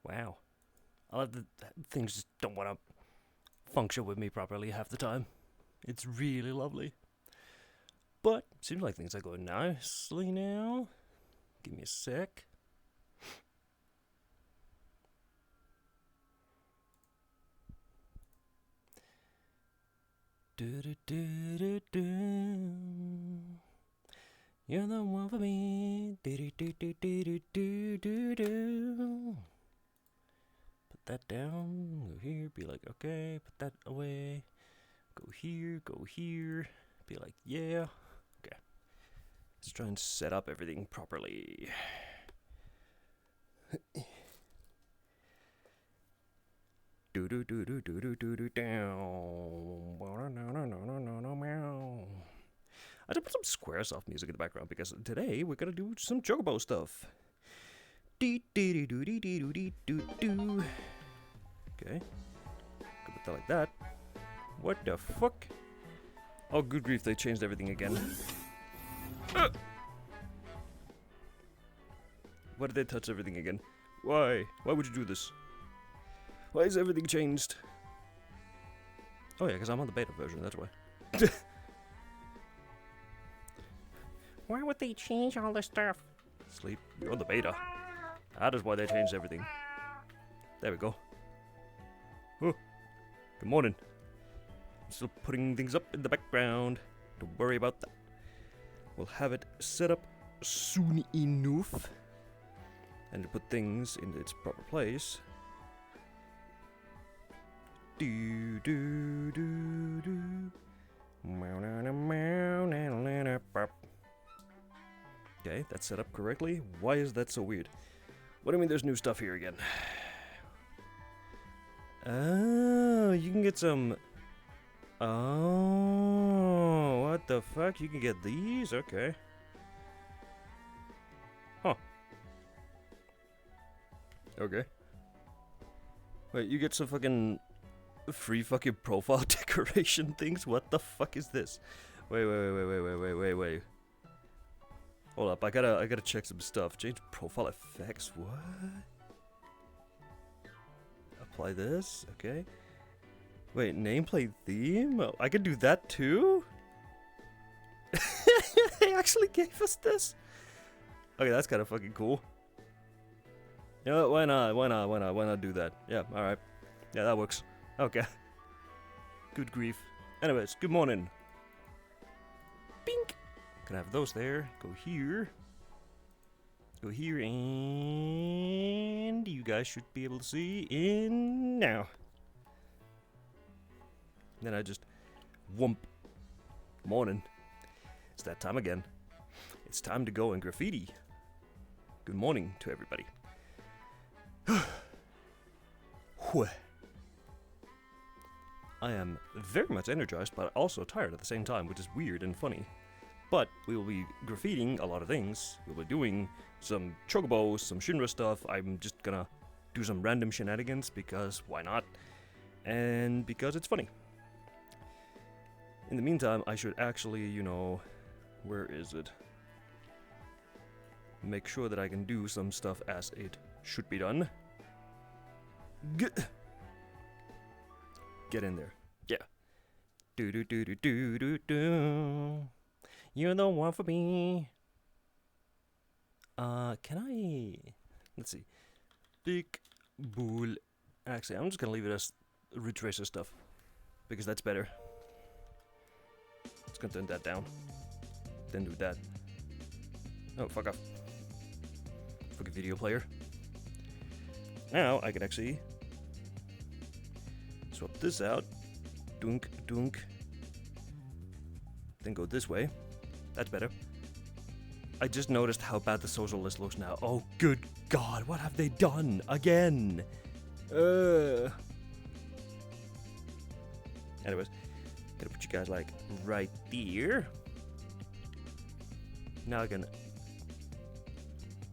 Wow. I love that things just don't want to function with me properly half the time. It's really lovely. But seems like things are going nicely now. Give me a sec. You're the one for me. Put that down. Go here. Be like, okay. Put that away. Go here. Go here. Be like, yeah. Okay. Let's try and set up everything properly. Do do do do do do do do down. I just put some Squaresoft music in the background because today we're gonna do some chocobo stuff. Okay. Could put that like that. What the fuck? Oh, good grief! They changed everything again. Why did they touch everything again? Why? Why would you do this? Why is everything changed? Oh yeah, because I'm on the beta version, that's why. Why would they change all this stuff? Sleep, you're on the beta. That is why they changed everything. There we go. Oh, good morning. I'm still putting things up in the background. Don't worry about that. We'll have it set up soon enough. And to put things in its proper place. Do do do do. Okay, that's set up correctly. Why is that so weird? What do you mean there's new stuff here again? Oh, you can get some... Oh, what the fuck? You can get these? Okay. Huh. Okay. Wait, you get some fucking... free fucking profile decoration things? What the fuck is this? Wait. Hold up, I gotta check some stuff. Change profile effects, what? Apply this, okay. Wait, nameplate theme? Oh, I can do that too? They actually gave us this? Okay, that's kinda fucking cool. You know what, why not do that? Yeah, alright. Yeah, that works. Okay. Good grief. Anyways, good morning. Bink! Can have those there. Go here. Go here, and you guys should be able to see in now. Then I just whoomp. Morning. It's that time again. It's time to go and graffiti. Good morning to everybody. I am very much energized, but also tired at the same time, which is weird and funny. But we will be graffitiing a lot of things. We'll be doing some chocobos, some shinra stuff. I'm just gonna do some random shenanigans because why not? And because it's funny. In the meantime, I should actually, you know, where is it? Make sure that I can do some stuff as it should be done. Get in there. Yeah. Do do do do do do do. You're the one for me. Can I... Let's see. Big bull. Actually, I'm just gonna leave it as root tracer stuff. Because that's better. Just gonna turn that down. Then do that. Oh, fuck off. Fucking video player. Now, I can actually... swap this out. Dunk, dunk. Then go this way. That's better. I just noticed how bad the social list looks now. Oh, good God, what have they done? Again! Anyways, gotta put you guys, like, right there. Now I can...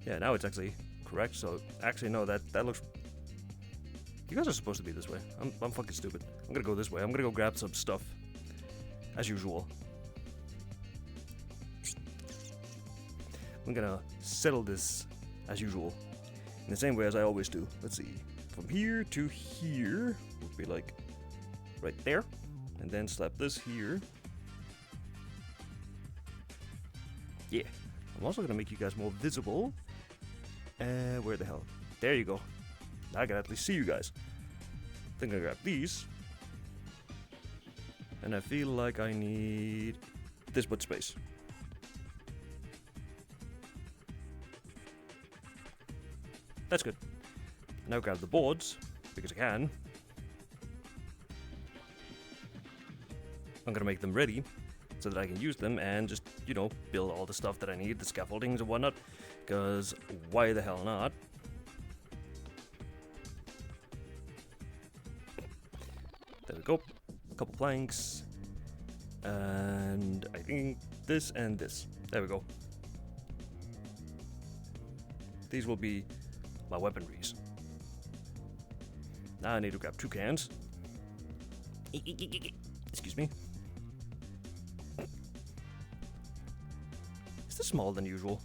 Yeah, now it's actually correct, so... Actually, no, that looks... You guys are supposed to be this way. I'm fucking stupid. I'm gonna go this way. I'm gonna go grab some stuff. As usual. I'm gonna settle this as usual, in the same way as I always do. Let's see, from here to here would be like right there, and then slap this here. Yeah, I'm also gonna make you guys more visible. Where the hell? There you go. Now I can at least see you guys. Then I grab these. And I feel like I need this much space. That's good. Now grab the boards, because I can. I'm gonna make them ready so that I can use them and just, you know, build all the stuff that I need, the scaffoldings and whatnot. Because why the hell not? There we go. A couple planks. And I think this and this. There we go. These will be my weaponries. Now I need to grab 2 cans. Excuse me. Is this smaller than usual?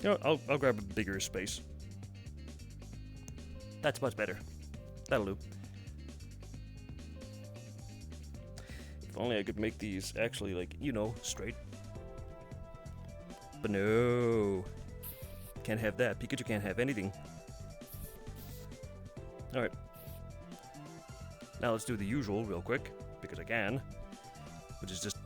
You know, I'll grab a bigger space. That's much better. That'll do. If only I could make these actually, like, you know, straight. But no. Can't have that. Pikachu can't have anything. Alright. Now let's do the usual real quick, because I can. Which is just...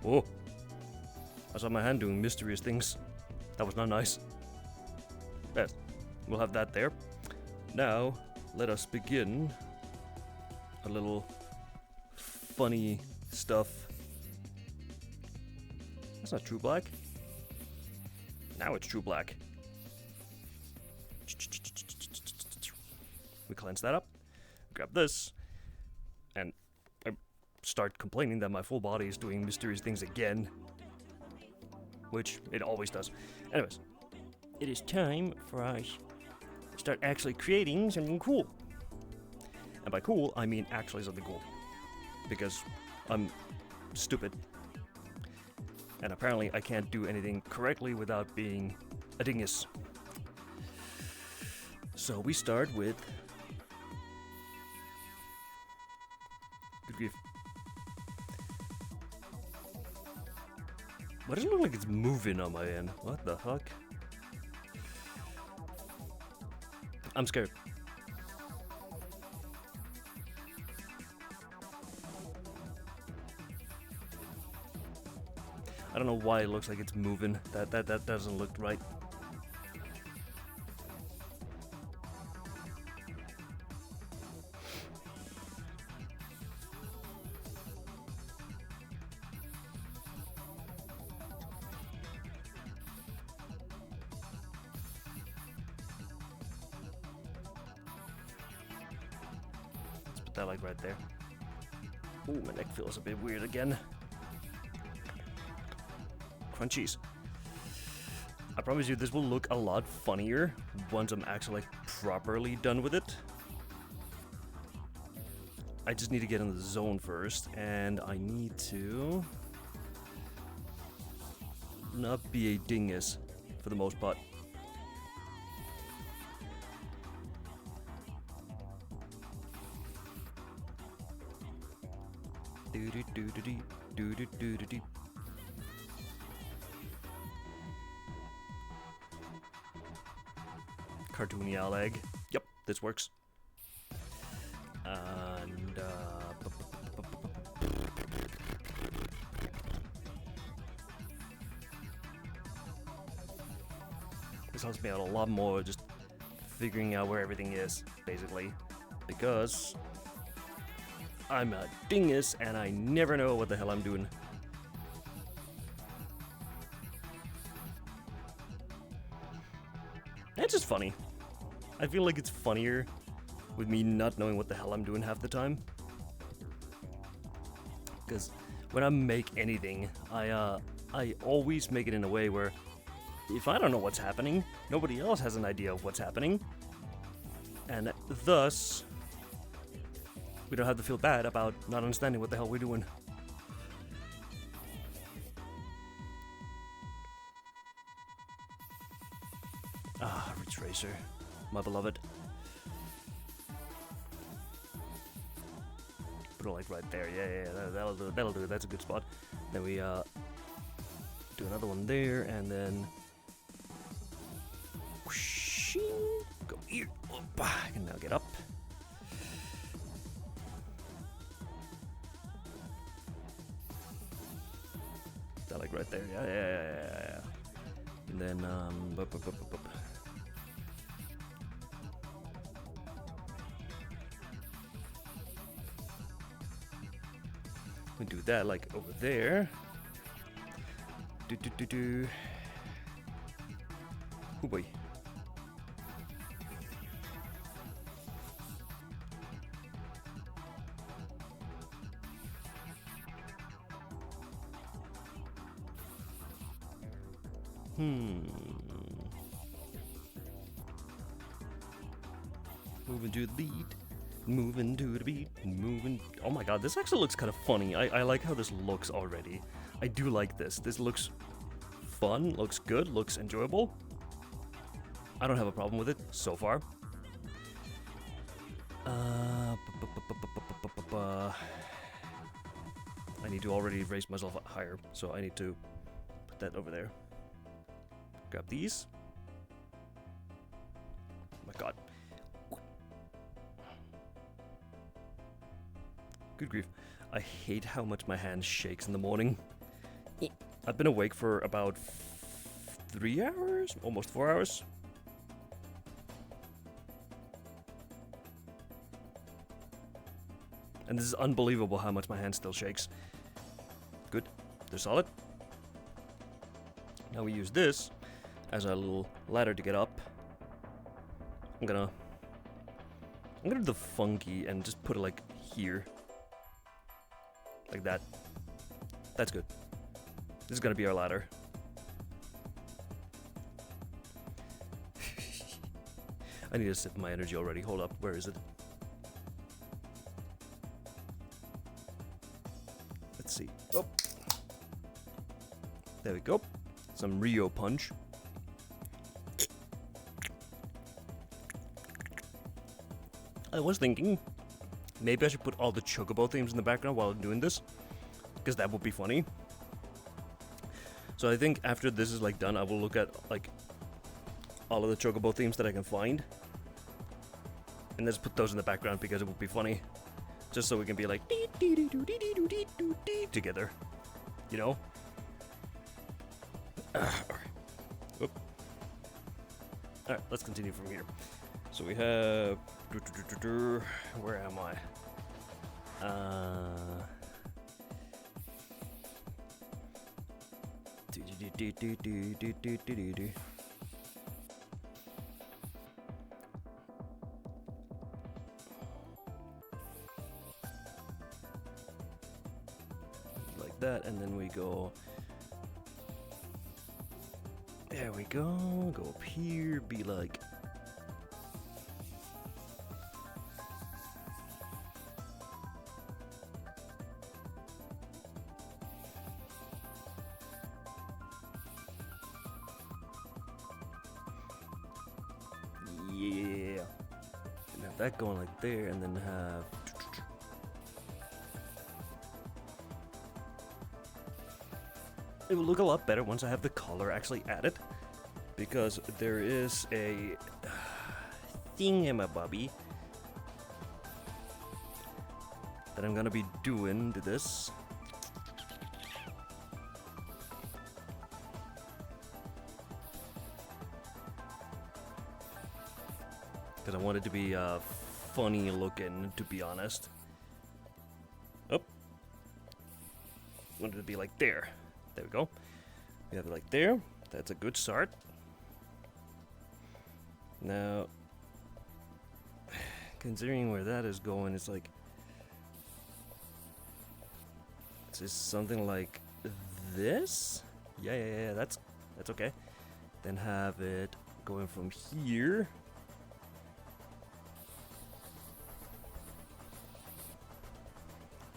Oh, I saw my hand doing mysterious things. That was not nice. Yes, we'll have that there. Now, let us begin a little funny stuff. That's not true black. Now it's true black. We cleanse that up, grab this, and I start complaining that my full body is doing mysterious things again. Which it always does. Anyways, it is time for us to start actually creating something cool. And by cool, I mean actually something cool. Because I'm stupid. And apparently I can't do anything correctly without being a dingus. So we start with... Good grief. Why does it look like it's moving on my end? What the fuck? I'm scared. I don't know why it looks like it's moving. That doesn't look right. That like right there. Ooh, my neck feels a bit weird again. Crunchies. I promise you this will look a lot funnier once I'm actually like properly done with it. I just need to get in the zone first, and I need to not be a dingus for the most part. Cartoony owl egg. Yep, this works. And this helps me out a lot more, just figuring out where everything is, basically, because I'm a dingus and I never know what the hell I'm doing. It's just funny. I feel like it's funnier with me not knowing what the hell I'm doing half the time. Because when I make anything, I always make it in a way where if I don't know what's happening, nobody else has an idea of what's happening. And thus, we don't have to feel bad about not understanding what the hell we're doing. Ah, Ridge Racer, my beloved. Put it like right there. Yeah, that'll do. That'll do. That's a good spot. Then we do another one there, and then whoosh, go here. Oop, I can now get up. That like right there. Yeah. And then we do that like over there. Oh boy. Moving to the beat. Moving to the beat. Moving. Oh my god, this actually looks kind of funny. I like how this looks already. I do like this. This looks fun, looks good, looks enjoyable. I don't have a problem with it so far. I need to already raise myself higher, so I need to put that over there. Grab these. Oh my god. Good grief. I hate how much my hand shakes in the morning. I've been awake for about 3 hours? Almost 4 hours. And this is unbelievable how much my hand still shakes. Good. They're solid. Now we use this as a little ladder to get up. I'm gonna do the funky and just put it like here. Like that. That's good. This is gonna be our ladder. I need to sip my energy already. Hold up. Where is it? Let's see. Oh. There we go. Some Rio punch. I was thinking maybe I should put all the chocobo themes in the background while I'm doing this, because that would be funny. So I think after this is like done, I will look at like all of the chocobo themes that I can find, and let's put those in the background because it would be funny, just so we can be like together, you know. All right, let's continue from here. So we have where am I? Like that, and then we go. There we go. Go up here. Be like. Yeah. And have that going like there, and then have. It will look a lot better once I have the color actually added, because there is a thingamabobby that I'm gonna be doing to this. Because I want it to be funny looking, to be honest. Oh. I want it to be like there. There we go. We have it like there. That's a good start. Now, considering where that is going, it's like... Is this something like this? Yeah, that's okay. Then have it going from here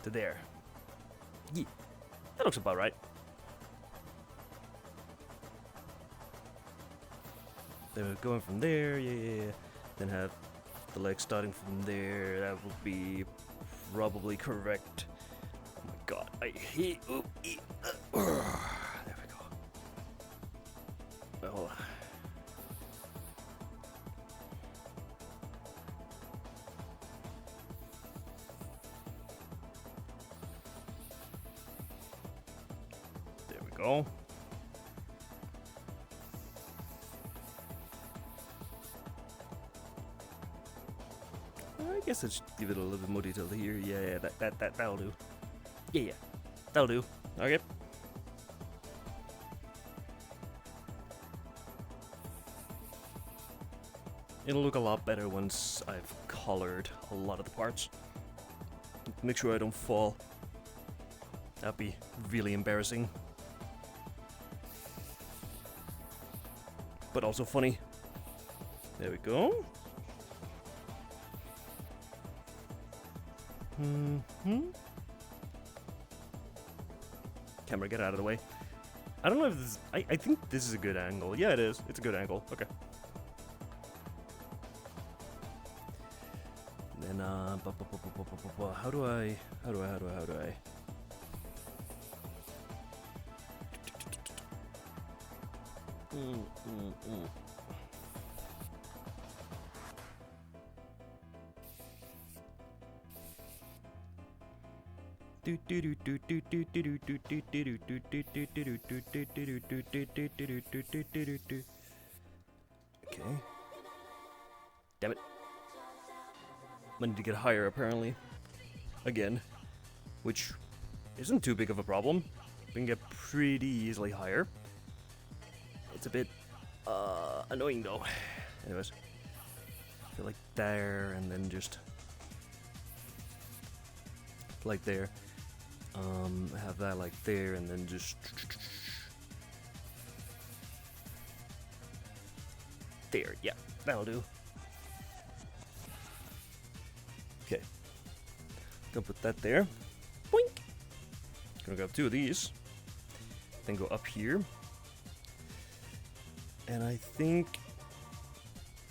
to there. Yeah, that looks about right. Then we're going from there, yeah. Then have the leg starting from there. That would be probably correct. Oh my god, I hate. There we go. Well, there we go. I guess let's give it a little bit more detail here. Yeah, that'll do. Yeah, that'll do. Okay. It'll look a lot better once I've colored a lot of the parts. Make sure I don't fall. That'd be really embarrassing. But also funny. There we go. Camera, get out of the way. I don't know if this... I think this is a good angle. Yeah, it is. It's a good angle. Okay. Then, how do I... Okay. Damn it. I need to get higher, apparently. Again. Which isn't too big of a problem. We can get pretty easily higher. It's a bit annoying though. Anyways. I feel like there and then just like there. Have that like there and then just there. Yeah, that'll do. Okay. Gonna put that there. Boink. Gonna grab two of these. Then go up here. And I think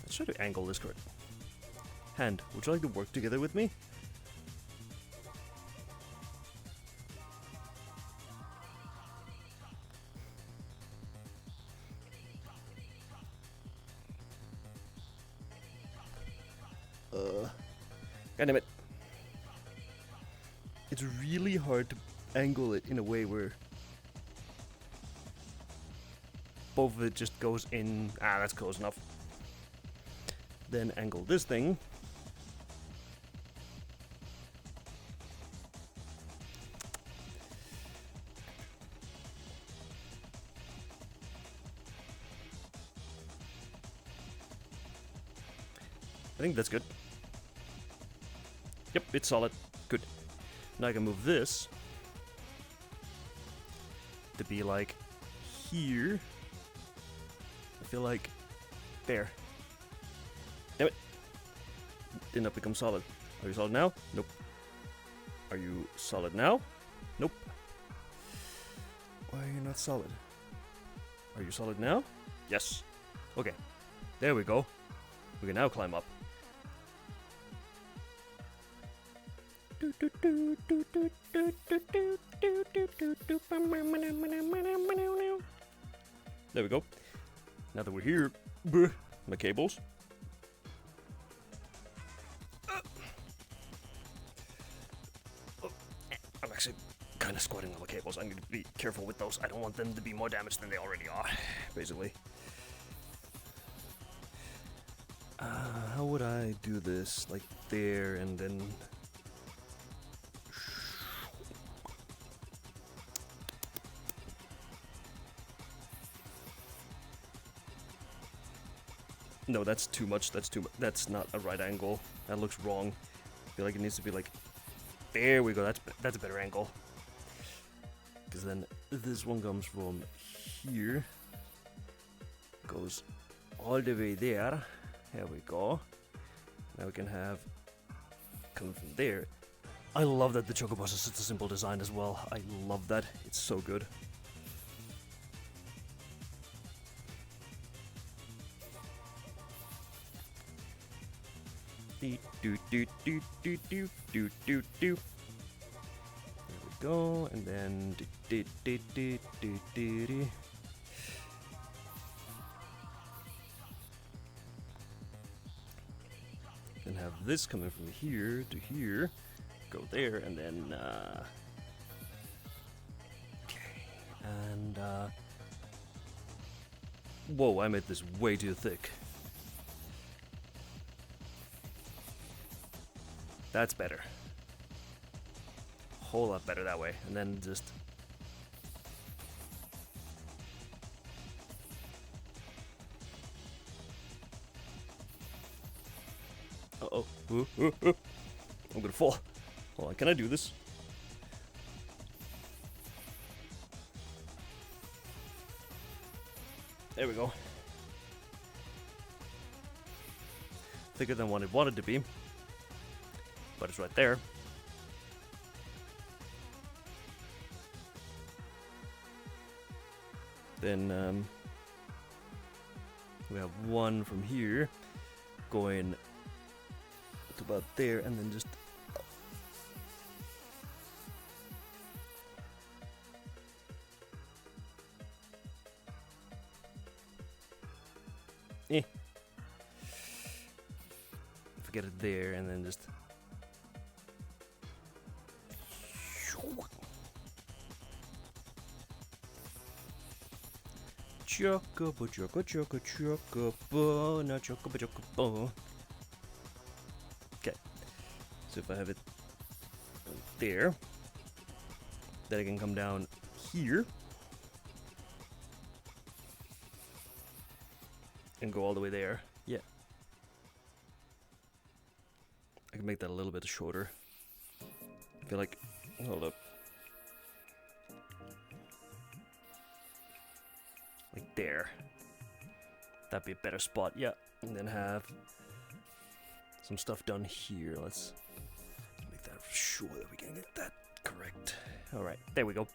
let's try to angle this correct. Hand, would you like to work together with me? God damn it. It's really hard to angle it in a way where both of it just goes in. Ah, that's close enough. Then angle this thing. I think that's good. Yep, it's solid. Good. Now I can move this to be like here. I feel like there. Damn it. Did not become solid. Are you solid now? Nope. Are you solid now? Nope. Why are you not solid? Are you solid now? Yes. Okay. There we go. We can now climb up. There we go. Now that we're here, my cables. I'm actually kind of squatting on the cables. I need to be careful with those. I don't want them to be more damaged than they already are, basically. How would I do this? Like there and then... No, that's too much. That's too much. That's not a right angle. That looks wrong. I feel like it needs to be like... There we go. That's a better angle. Because then this one comes from here. Goes all the way there. There we go. Now we can have... Coming from there. I love that the chocobos is such a simple design as well. I love that. It's so good. Do do do do do do do do do. There we go, and then do do do do do do. Can have this coming from here to here, go there, and then okay, and whoa! I made this way too thick. That's better. Whole lot better that way. And then just... Uh-oh. Ooh, ooh, ooh. I'm gonna fall. Hold on, can I do this? There we go. Thicker than what it wanted to be. But it's right there. Then we have one from here going to about there, and then just forget it there, and then just chocobo, chocobo, no chocobo, chocobo. Okay, so if I have it there, then I can come down here and go all the way there. Yeah, I can make that a little bit shorter. I feel like, hold up. Like there. That'd be a better spot, yeah. And then have some stuff done here. Let's make that sure that we can get that correct. Alright, there we go.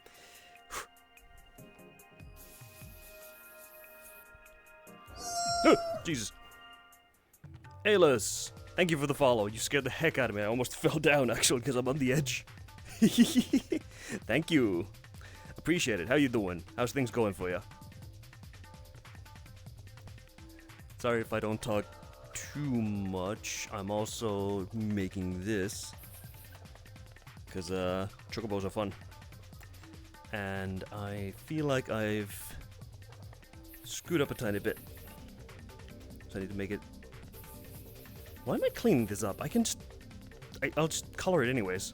Oh, Jesus. Aylas, thank you for the follow. You scared the heck out of me. I almost fell down, actually, because I'm on the edge. Thank you. Appreciate it. How you doing? How's things going for you? Sorry if I don't talk too much. I'm also making this because chocobos are fun, and I feel like I've screwed up a tiny bit, so I need to make it. Why am I cleaning this up? I can just I'll just color it anyways.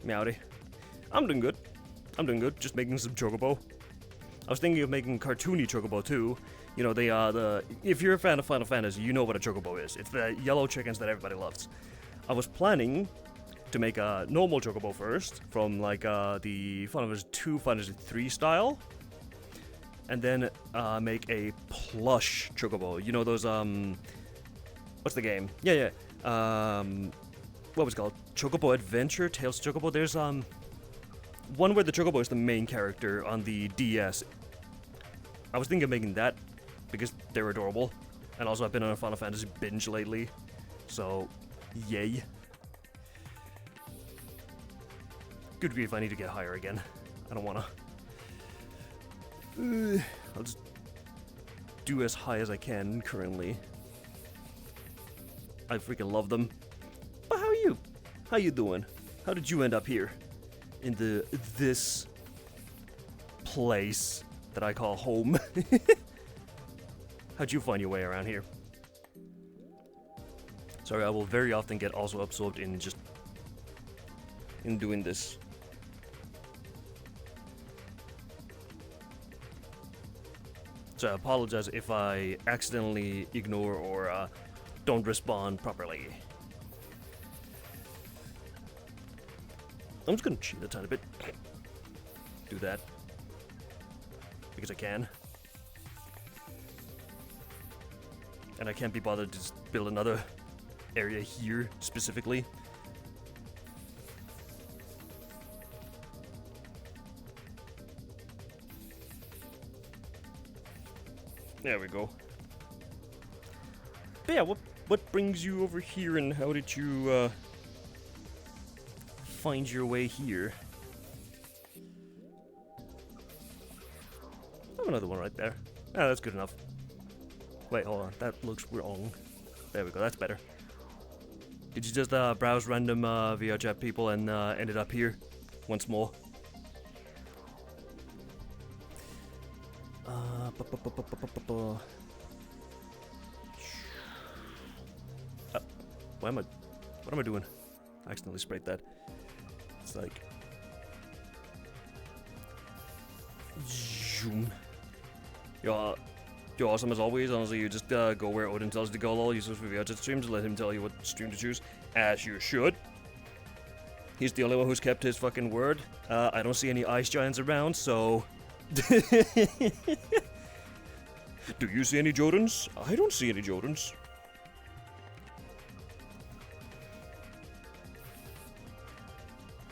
Meowdy. I'm doing good. I'm doing good. Just making some chocobo. I was thinking of making cartoony chocobo too. You know, the if you're a fan of Final Fantasy, you know what a chocobo is. It's the yellow chickens that everybody loves. I was planning to make a normal chocobo first, from like the Final Fantasy 2, Final Fantasy 3 style, and then make a plush chocobo. You know those what's the game? Yeah. What was it called? Chocobo Adventure, Tales of Chocobo. There's one where the chocobo is the main character on the DS. I was thinking of making that because they're adorable, and also I've been on a Final Fantasy binge lately, so yay. Good grief, I need to get higher again. I don't wanna. I'll just do as high as I can currently. I freaking love them. But how are you? How you doing? How did you end up here? In this place that I call home. How'd you find your way around here? Sorry, I will very often get also absorbed in just doing this. So I apologize if I accidentally ignore or don't respond properly. I'm just gonna cheat a tiny bit. Do that. Because I can. And I can't be bothered to just build another area here, specifically. There we go. But yeah, what brings you over here, and how did you find your way here? I have another one right there. Ah, that's good enough. Wait, hold on. That looks wrong. There we go. That's better. Did you just browse random VR chat people and ended up here once more? What am I doing? I accidentally sprayed that. It's like zoom. You're awesome as always. Honestly, you just go where Odin tells you to go. Lol, you switch for VR chat streams. Let him tell you what stream to choose, as you should. He's the only one who's kept his fucking word. I don't see any ice giants around, so. Do you see any Jordans? I don't see any Jordans.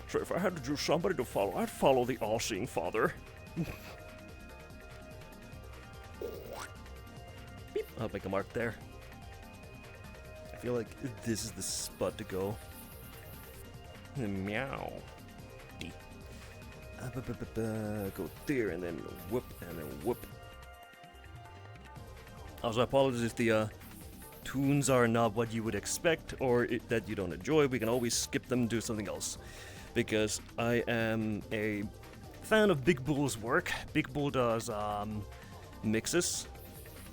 So if I had to choose somebody to follow, I'd follow the all-seeing father. Beep. I'll make a mark there. I feel like this is the spot to go. Meow. Go there and then whoop and then whoop. Also, apologies if the tunes are not what you would expect or that you don't enjoy. We can always skip them and do something else. Because I am a fan of Big Bull's work. Big Bull does mixes.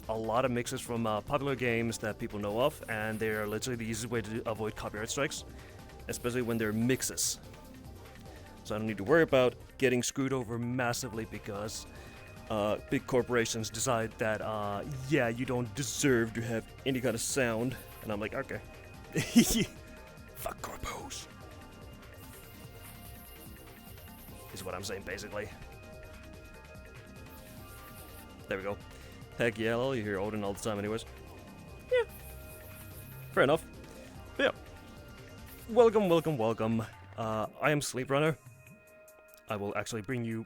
A lot of mixes from popular games that people know of, and they're literally the easiest way to avoid copyright strikes. Especially when they're mixes. So I don't need to worry about getting screwed over massively because big corporations decide that, yeah, you don't deserve to have any kind of sound. And I'm like, okay. Fuck corpos. Is what I'm saying, basically. There we go. Heck yeah, lol, you hear Odin all the time anyways. Yeah. Fair enough. But yeah. Welcome, welcome, welcome. I am Sleep Runner. I will actually bring you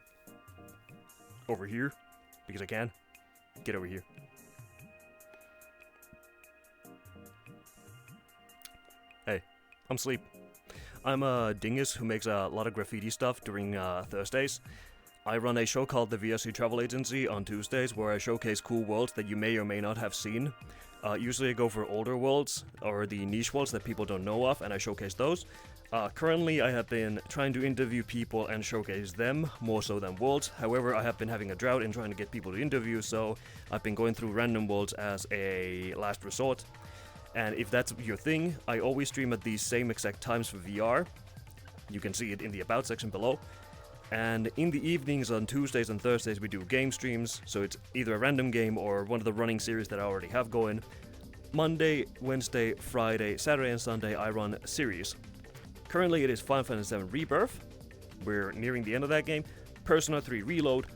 over here, because I can. Get over here. Hey, I'm Sleep. I'm a dingus who makes a lot of graffiti stuff during Thursdays. I run a show called the VSC Travel Agency on Tuesdays where I showcase cool worlds that you may or may not have seen. Usually I go for older worlds, or the niche worlds that people don't know of, and I showcase those. Currently I have been trying to interview people and showcase them, more so than worlds. However, I have been having a drought in trying to get people to interview, so I've been going through random worlds as a last resort. And if that's your thing, I always stream at these same exact times for VR. You can see it in the About section below. And in the evenings on Tuesdays and Thursdays we do game streams, so it's either a random game or one of the running series that I already have going. Monday, Wednesday, Friday, Saturday and Sunday I run a series. Currently it is Final Fantasy VII Rebirth. We're nearing the end of that game. Persona 3 Reload.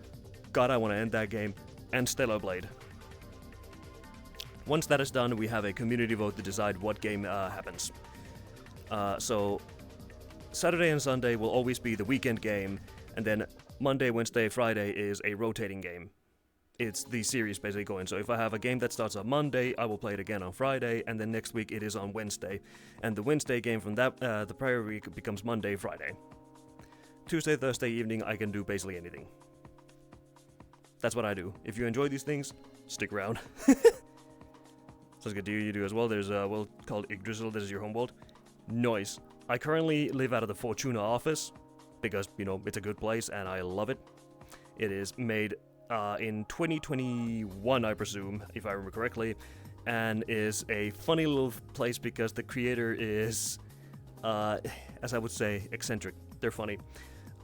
God, I want to end that game. And Stellar Blade. Once that is done, we have a community vote to decide what game happens. So Saturday and Sunday will always be the weekend game, and then Monday, Wednesday, Friday is a rotating game. It's the series basically going. So if I have a game that starts on Monday, I will play it again on Friday, and then next week it is on Wednesday. And the Wednesday game from that the prior week becomes Monday, Friday. Tuesday, Thursday evening, I can do basically anything. That's what I do. If you enjoy these things, stick around. Sounds good. You do as well. There's a world called Yggdrasil. This is your home world. Noise. I currently live out of the Fortuna office because, you know, it's a good place and I love it. It is made in 2021, I presume, if I remember correctly, and is a funny little place because the creator is, as I would say, eccentric. They're funny.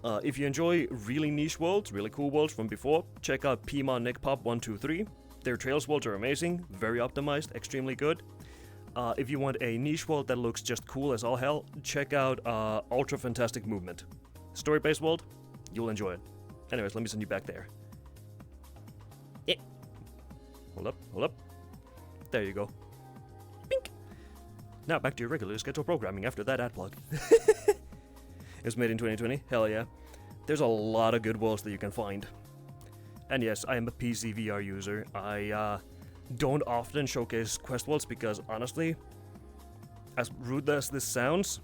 If you enjoy really niche worlds, really cool worlds from before, check out Pima Nick Pop 123. Their Trails worlds are amazing, very optimized, extremely good. If you want a niche world that looks just cool as all hell, check out Ultra Fantastic Movement. Story-based world, you'll enjoy it. Anyways, let me send you back there. Hold up. There you go. Bink! Now back to your regular scheduled programming after that ad plug. It was made in 2020, hell yeah. There's a lot of good worlds that you can find. And yes, I am a PC VR user. I don't often showcase quest worlds because honestly, as rude as this sounds,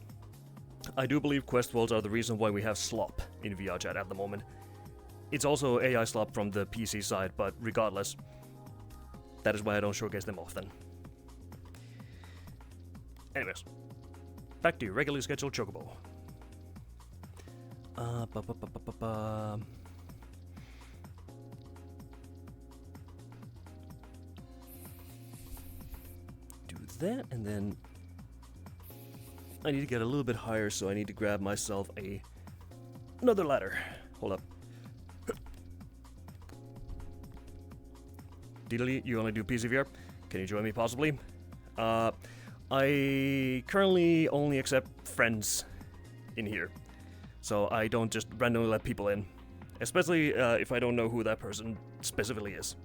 I do believe quest worlds are the reason why we have slop in VR chat at the moment. It's also AI slop from the PC side, but regardless, that is why I don't showcase them often. Anyways, back to your regularly scheduled chocobo. Do that, and then I need to get a little bit higher, so I need to grab myself another ladder. Hold up. Diddly, you only do PCVR? Can you join me possibly? I currently only accept friends in here, so I don't just randomly let people in, especially if I don't know who that person specifically is.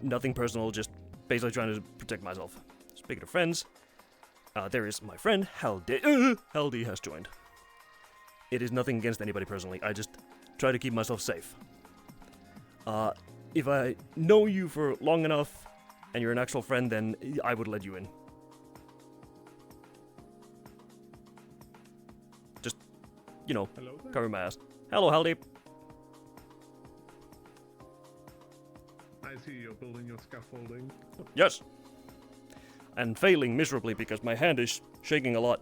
Nothing personal, just basically trying to protect myself. Speaking of friends, there is my friend Haldi. Haldi has joined. It is nothing against anybody personally, I just try to keep myself safe. If I know you for long enough and you're an actual friend, then I would let you in. Just, you know, cover my ass. Hello, Haldi. I see you're building your scaffolding. Yes. And failing miserably because my hand is shaking a lot.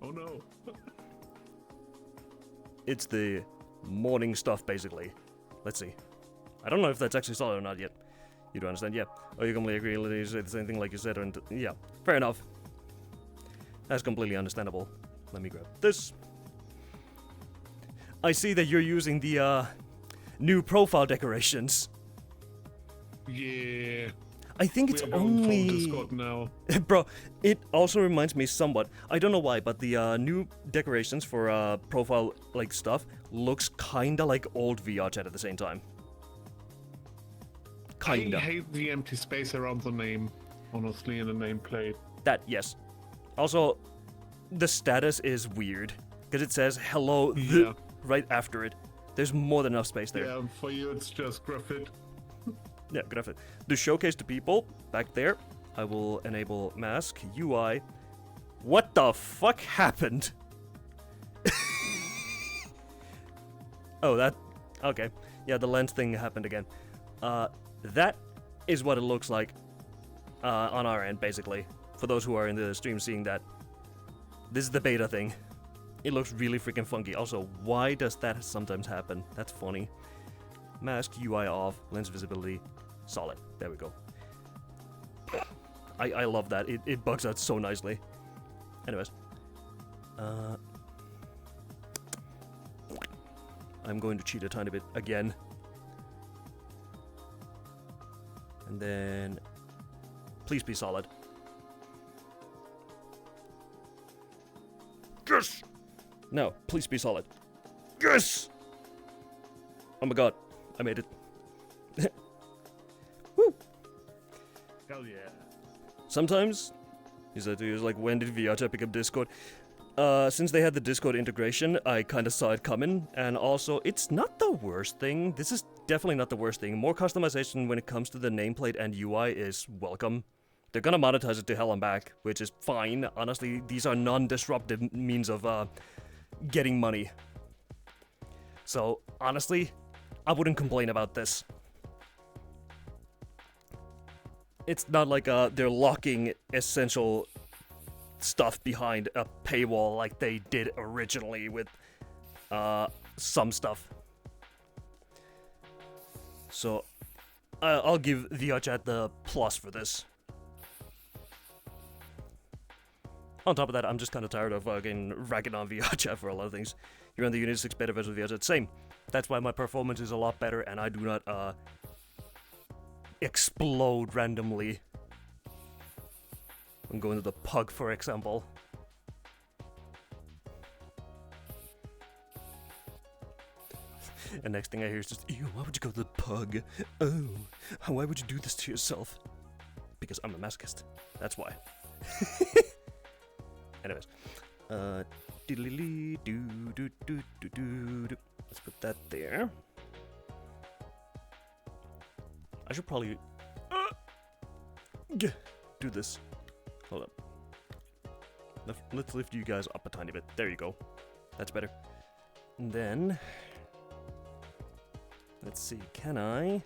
Oh no. It's the morning stuff, basically. Let's see. I don't know if that's actually solid or not yet. You do understand? Yeah. Oh, you completely agree. You say the same thing like you said. And yeah, fair enough. That's completely understandable. Let me grab this. I see that you're using the new profile decorations. Yeah. I think it's We're going only... full Discord now. Bro, it also reminds me somewhat. I don't know why, but the new decorations for profile like stuff looks kinda like old VR chat at the same time. Kinda. I hate the empty space around the name, honestly, in the nameplate. That, yes. Also, the status is weird because it says hello right after it. There's more than enough space there. Yeah, for you it's just Graffiti. Yeah, Graffiti. To showcase to people back there, I will enable mask UI. What the fuck happened? Oh, that... Okay. Yeah, the lens thing happened again. That is what it looks like on our end, basically. For those who are in the stream seeing that. This is the beta thing. It looks really freaking funky. Also, why does that sometimes happen? That's funny. Mask UI off, lens visibility solid. There we go. I love that. It bugs out so nicely. Anyways. I'm going to cheat a tiny bit again. And then... Please be solid. Yes! No, please be solid. Yes! Oh my god, I made it. Woo! Hell yeah. Sometimes, is that like when did VR pick up Discord? Since they had the Discord integration, I kinda saw it coming, and also, it's not the worst thing. This is definitely not the worst thing. More customization when it comes to the nameplate and UI is welcome. They're gonna monetize it to hell and back, which is fine. Honestly, these are non-disruptive means of getting money. So, honestly, I wouldn't complain about this. It's not like they're locking essential stuff behind a paywall like they did originally with some stuff. So, I'll give VRChat the plus for this. On top of that, I'm just kind of tired of fucking ragging on VR chat for a lot of things. You're on the Unity 6 beta version of VR chat. Same. That's why my performance is a lot better, and I do not explode randomly when going to the pug, for example. And next thing I hear is just, ew, why would you go to the pug? Oh, why would you do this to yourself? Because I'm a masochist. That's why. Anyways. Let's put that there. I should probably do this. Hold up. Let's lift you guys up a tiny bit. There you go. That's better. And then... let's see, can I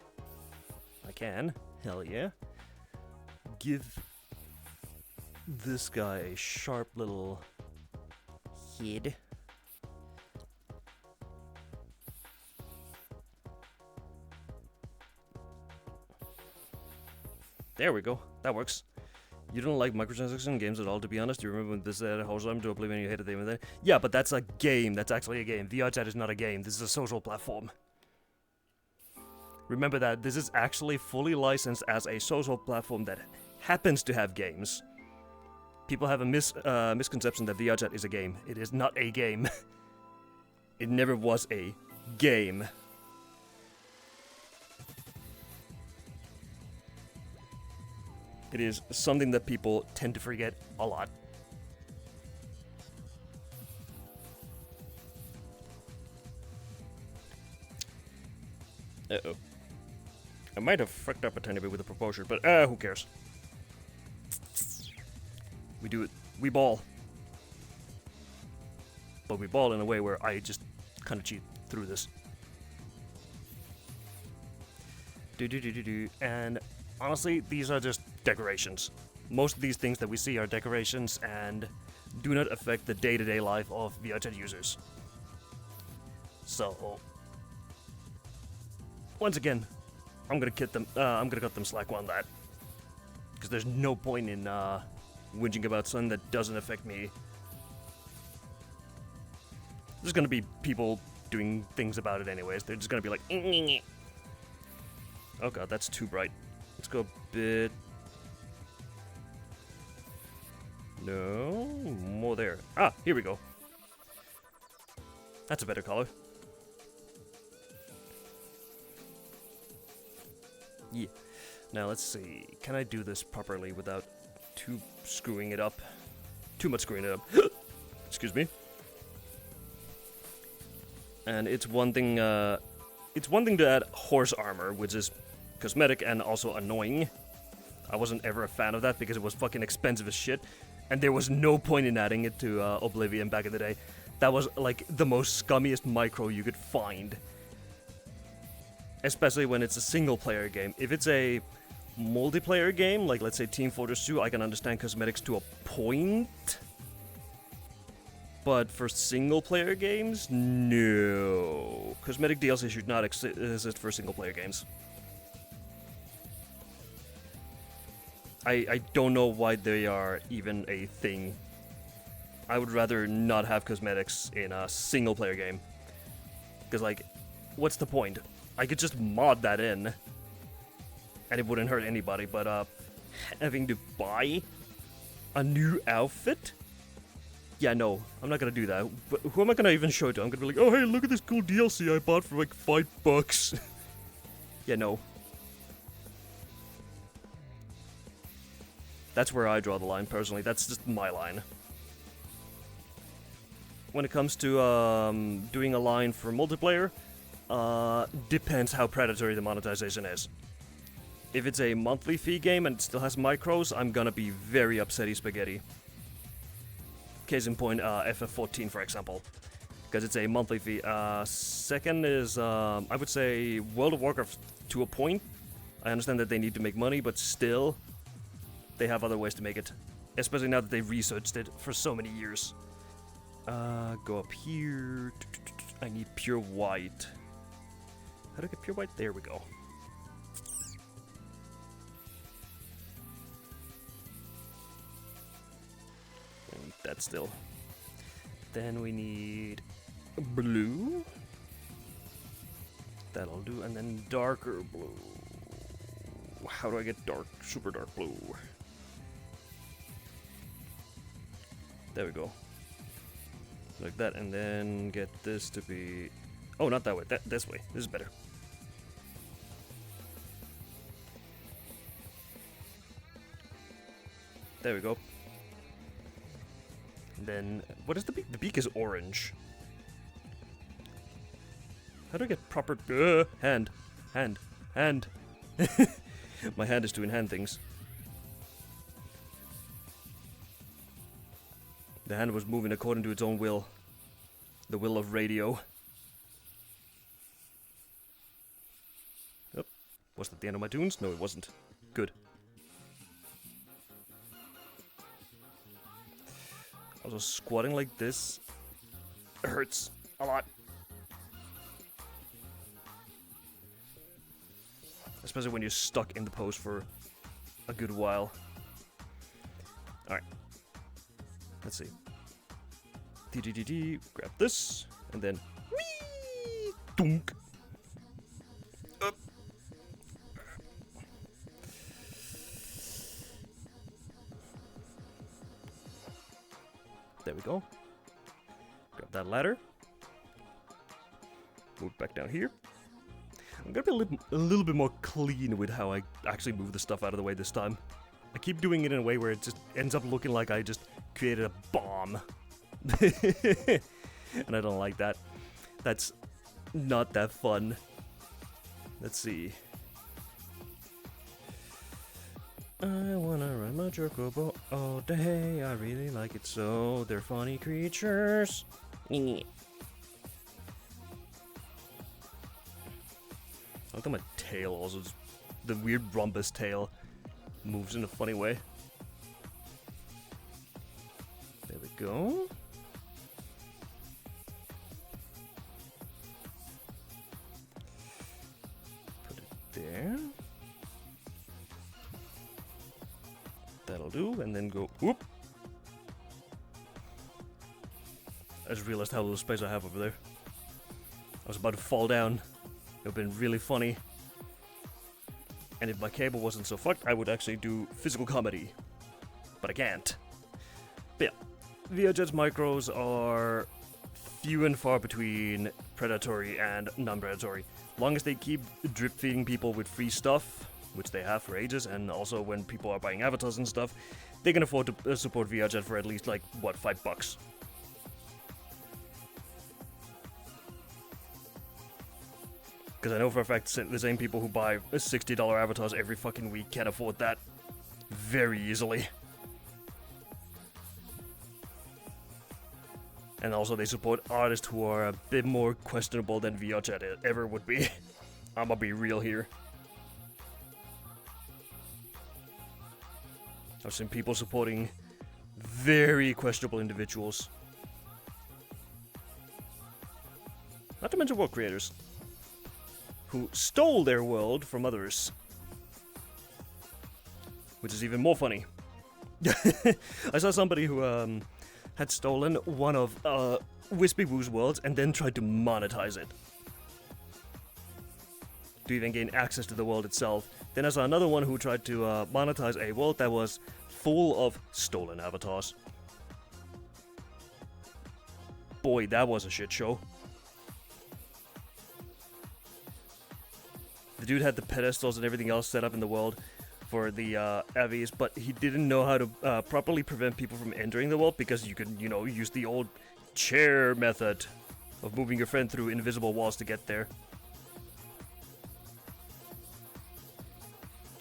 can, hell yeah, give this guy a sharp little head. There we go, that works. You don't like microtransactions in games at all, to be honest. You remember when this Hozarm to Oblivion, you hated them. Yeah, but that's a game. That's actually a game. VR chat is not a game. This is a social platform. Remember that this is actually fully licensed as a social platform that happens to have games. People have a misconception that VR chat is a game. It is not a game. It never was a game. It is something that people tend to forget a lot. Uh-oh. I might have fucked up a tiny bit with the proportion, but who cares? We do it. We ball. But we ball in a way where I just kind of cheat through this. And honestly, these are just decorations. Most of these things that we see are decorations and do not affect the day-to-day life of VRChat users. So, once again, I'm gonna cut them slack on that, because there's no point in whinging about something that doesn't affect me. There's gonna be people doing things about it anyways. They're just gonna be like, oh god, that's too bright. Let's go a bit. No, more there. Ah, here we go. That's a better color. Yeah. Now let's see. Can I do this properly without too screwing it up? Too much screwing it up. Excuse me. And it's one thing. It's one thing to add horse armor, which is cosmetic and also annoying. I wasn't ever a fan of that because it was fucking expensive as shit, and there was no point in adding it to Oblivion back in the day. That was like the most scummiest micro you could find. Especially when it's a single-player game. If it's a multiplayer game, like let's say Team Fortress 2, I can understand cosmetics to a point. But for single-player games, no. Cosmetic DLC should not exist for single-player games. I don't know why they are even a thing. I would rather not have cosmetics in a single-player game. Because, like, what's the point? I could just mod that in, and it wouldn't hurt anybody, but having to buy a new outfit? Yeah, no, I'm not gonna do that. But who am I gonna even show it to? I'm gonna be like, oh hey, look at this cool DLC I bought for like $5. Yeah, no. That's where I draw the line, personally. That's just my line. When it comes to doing a line for multiplayer, depends how predatory the monetization is. If it's a monthly fee game and it still has micros, I'm gonna be very upsetty spaghetti. Case in point, FF14 for example, because it's a monthly fee. Second is, I would say World of Warcraft to a point. I understand that they need to make money, but still, they have other ways to make it. Especially now that they've researched it for so many years. Go up here. I need pure white. How do I get pure white? There we go. And that still. Then we need blue. That'll do, and then darker blue. How do I get dark, super dark blue? There we go. Like that, and then get this to be... Oh, not that way, this way. This is better. There we go. And then, what is the beak? The beak is orange. How do I get proper... hand. My hand is doing hand things. The hand was moving according to its own will. The will of radio. Oh, was that the end of my tunes? No, it wasn't. Good. Also, squatting like this hurts a lot. Especially when you're stuck in the pose for a good while. Alright. Let's see. Grab this, and then whee! Dunk! Up! There we go. Grab that ladder. Move back down here. I'm gonna be a little bit more clean with how I actually move the stuff out of the way this time. I keep doing it in a way where it just ends up looking like I just created a bomb. And I don't like that. That's not that fun. Let's see. I wanna ride my chocobo all day. I really like it so. They're funny creatures. I like that my tail also, the weird rhombus tail, moves in a funny way. There we go. Put it there. That'll do, and then go whoop. I just realized how little space I have over there. I was about to fall down. It would have been really funny. And if my cable wasn't so fucked, I would actually do physical comedy. But I can't. But yeah, VRJet's micros are few and far between predatory and non-predatory. Long as they keep drip feeding people with free stuff, which they have for ages, and also when people are buying avatars and stuff, they can afford to support VRJet for at least like, what, $5? Because I know for a fact the same people who buy $60 avatars every fucking week can afford that very easily. And also they support artists who are a bit more questionable than VRJet ever would be. I'm gonna be real here. I've seen people supporting very questionable individuals. Not to mention world creators who stole their world from others. Which is even more funny. I saw somebody who had stolen one of Wispy Woo's worlds and then tried to monetize it. To even gain access to the world itself. Then I saw another one who tried to monetize a world that was full of stolen avatars. Boy, that was a shit show. The dude had the pedestals and everything else set up in the world for the Avies, but he didn't know how to properly prevent people from entering the world because you could, you know, use the old chair method of moving your friend through invisible walls to get there.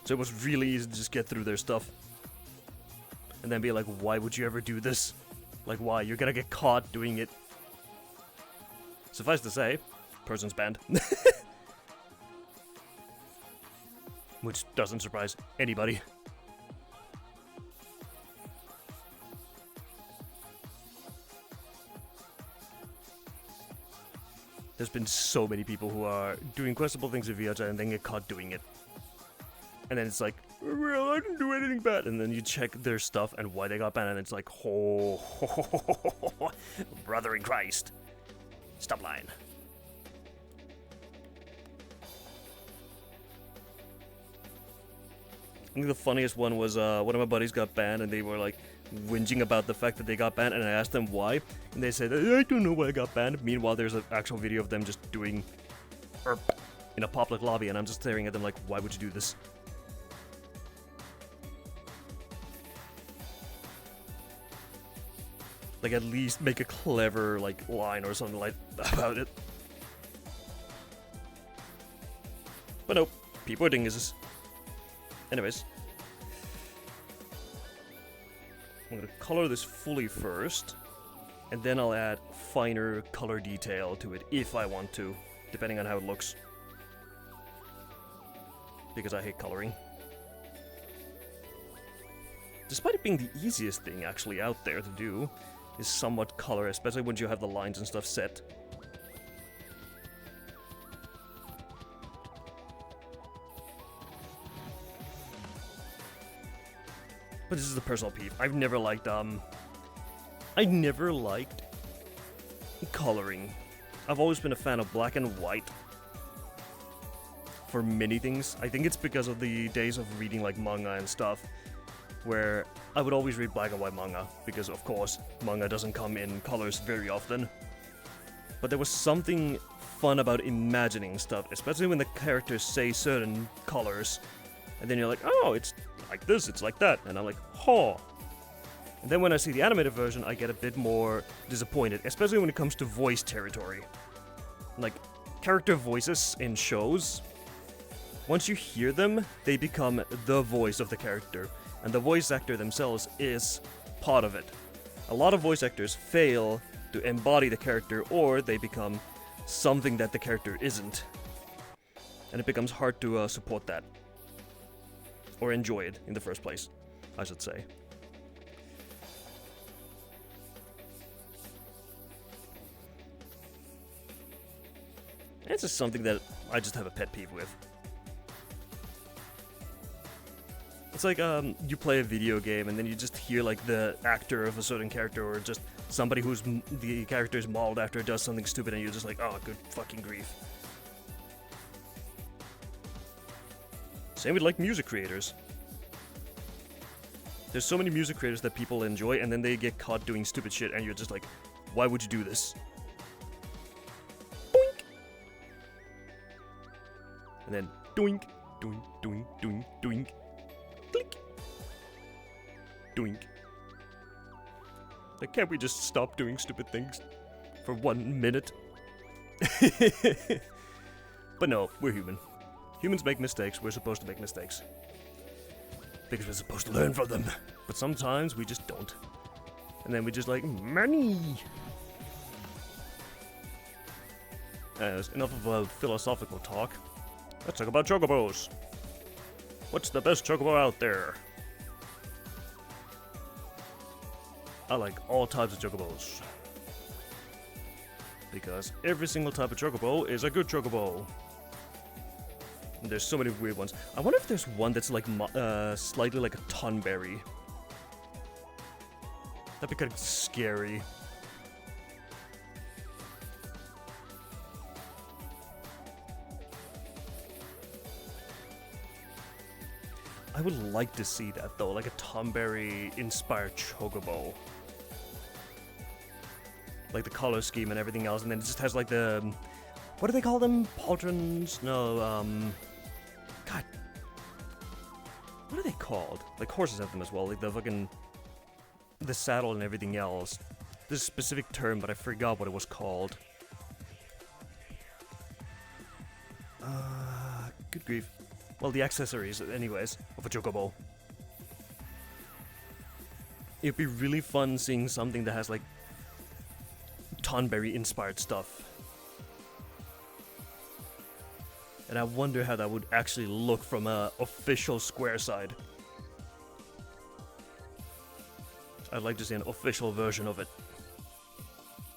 So it was really easy to just get through their stuff. And then be like, why would you ever do this? Like, why? You're gonna get caught doing it. Suffice to say, person's banned. Which doesn't surprise anybody. There's been so many people who are doing questionable things with VRJ and then get caught doing it. And then it's like, Well, I didn't do anything bad. And then you check their stuff and why they got banned, and it's like, oh, brother in Christ. Stop lying. I think the funniest one was one of my buddies got banned, and they were like whinging about the fact that they got banned, and I asked them why, and they said, I don't know why I got banned. Meanwhile, there's an actual video of them just doing ERP in a public lobby, and I'm just staring at them like, why would you do this? Like, at least make a clever, like, line or something like about it. But nope, people are dinguses. Anyways. I'm gonna color this fully first, and then I'll add finer color detail to it if I want to, depending on how it looks. Because I hate coloring. Despite it being the easiest thing actually out there to do, is somewhat color, especially when you have the lines and stuff set. But this is a personal peeve. I never liked coloring. I've always been a fan of black and white for many things. I think it's because of the days of reading like manga and stuff, where I would always read black and white manga, because of course manga doesn't come in colors very often. But there was something fun about imagining stuff, especially when the characters say certain colors, and then you're like, oh, it's like this, it's like that, and I'm like, huh. And then when I see the animated version, I get a bit more disappointed, especially when it comes to voice territory. Like, character voices in shows, once you hear them, they become the voice of the character, and the voice actor themselves is part of it. A lot of voice actors fail to embody the character, or they become something that the character isn't. And it becomes hard to support that. Or enjoy it in the first place, I should say. It's just something that I just have a pet peeve with. It's like, you play a video game and then you just hear like the actor of a certain character, or just somebody who's the character is modeled after does something stupid, and you're just like, oh, good fucking grief. Same with like music creators. There's so many music creators that people enjoy, and then they get caught doing stupid shit, and you're just like, why would you do this? Boink! And then doink, doink, doink, doink, doink. Click. Doink. Like, can't we just stop doing stupid things for 1 minute? But no, we're human. Humans make mistakes, we're supposed to make mistakes. Because we're supposed to learn from them. But sometimes we just don't. And then we just like, money! Enough of a philosophical talk. Let's talk about chocobos. What's the best chocobo out there? I like all types of chocobos. Because every single type of chocobo is a good chocobo. And there's so many weird ones. I wonder if there's one that's like slightly like a tonberry. That'd be kind of scary. I would like to see that though, like a tonberry inspired chocobo. Like the color scheme and everything else, and then it just has like the, what do they call them? Pauldrons? No, God. What are they called? Like horses have them as well, like the fucking, the saddle and everything else. There's a specific term, but I forgot what it was called. Good grief. Well, the accessories, anyways, of a chocobo. It'd be really fun seeing something that has like tonberry inspired stuff. And I wonder how that would actually look from a official Square side. I'd like to see an official version of it.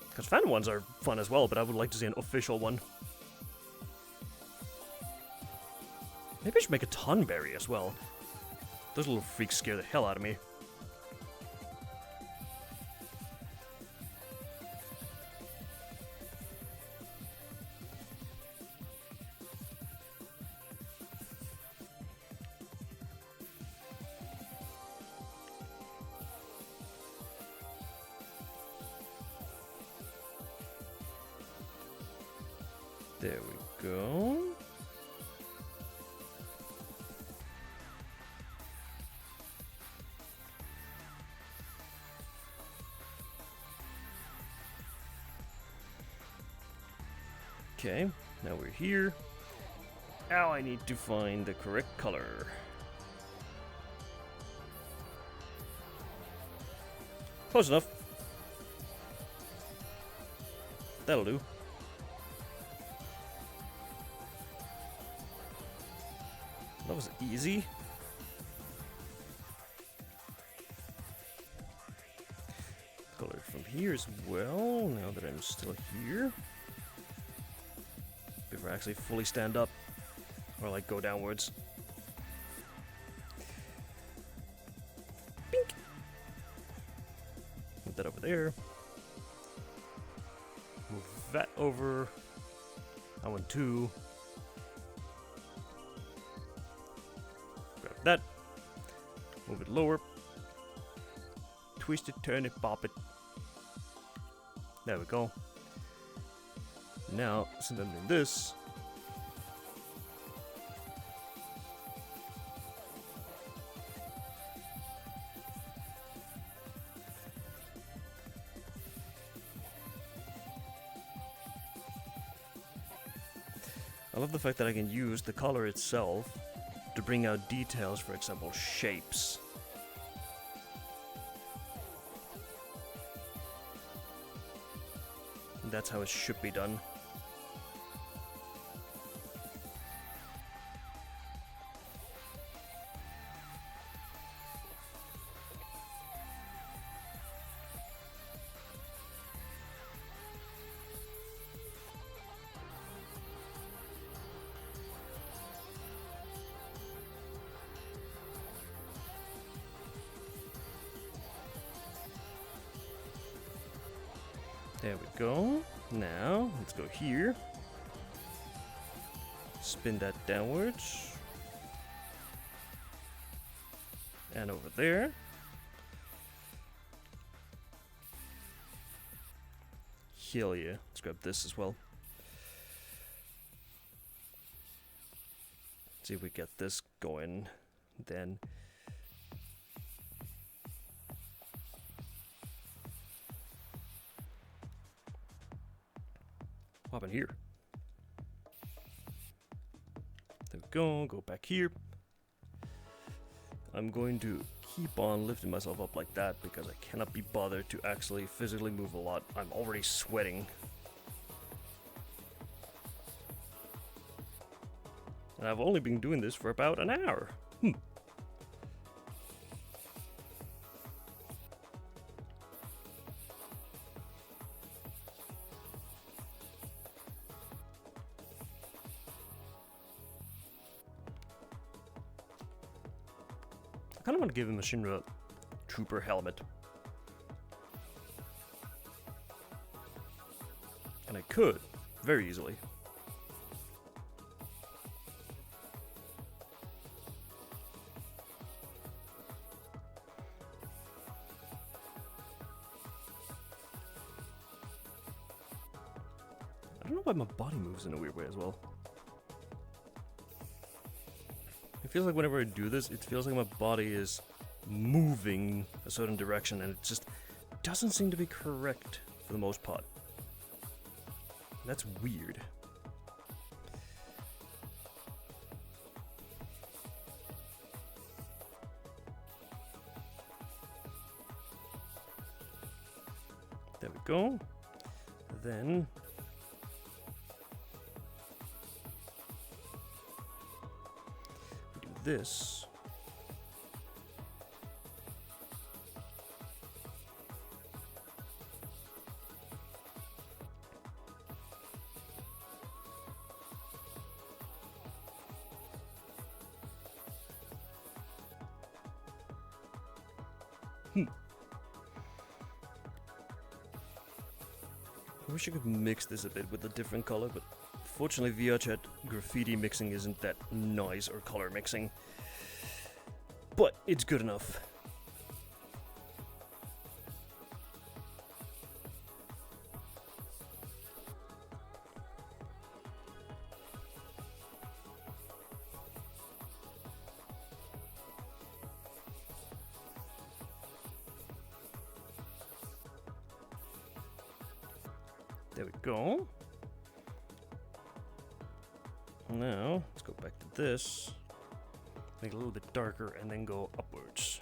Because fan ones are fun as well, but I would like to see an official one. Maybe I should make a tonberry as well. Those little freaks scare the hell out of me. There we go. Okay, now we're here. Now I need to find the correct color. Close enough. That'll do. That was easy. Color from here as well, now that I'm still here. Before I actually fully stand up. Or like go downwards. Bink! Move that over there. Move that over. That one too. Grab that. Move it lower. Twist it, turn it, pop it. There we go. Now, since I'm doing this, I love the fact that I can use the color itself to bring out details, for example, shapes. And that's how it should be done. There we go. Now, let's go here. Spin that downwards. And over there. Hell yeah. Let's grab this as well. See if we get this going. Then what happened here? There we go, go back here. I'm going to keep on lifting myself up like that because I cannot be bothered to actually physically move a lot. I'm already sweating. And I've only been doing this for about an hour. I kind of want to give him a Shinra Trooper helmet. And I could, very easily. I don't know why my body moves in a weird way as well. It feels like whenever I do this, it feels like my body is moving a certain direction and it just doesn't seem to be correct for the most part. That's weird. There we go. Then this. I wish I could mix this a bit with a different color, but fortunately VRChat graffiti mixing isn't that nice or color mixing. But it's good enough. There we go. Now, let's go back to this. Make it a little bit darker and then go upwards.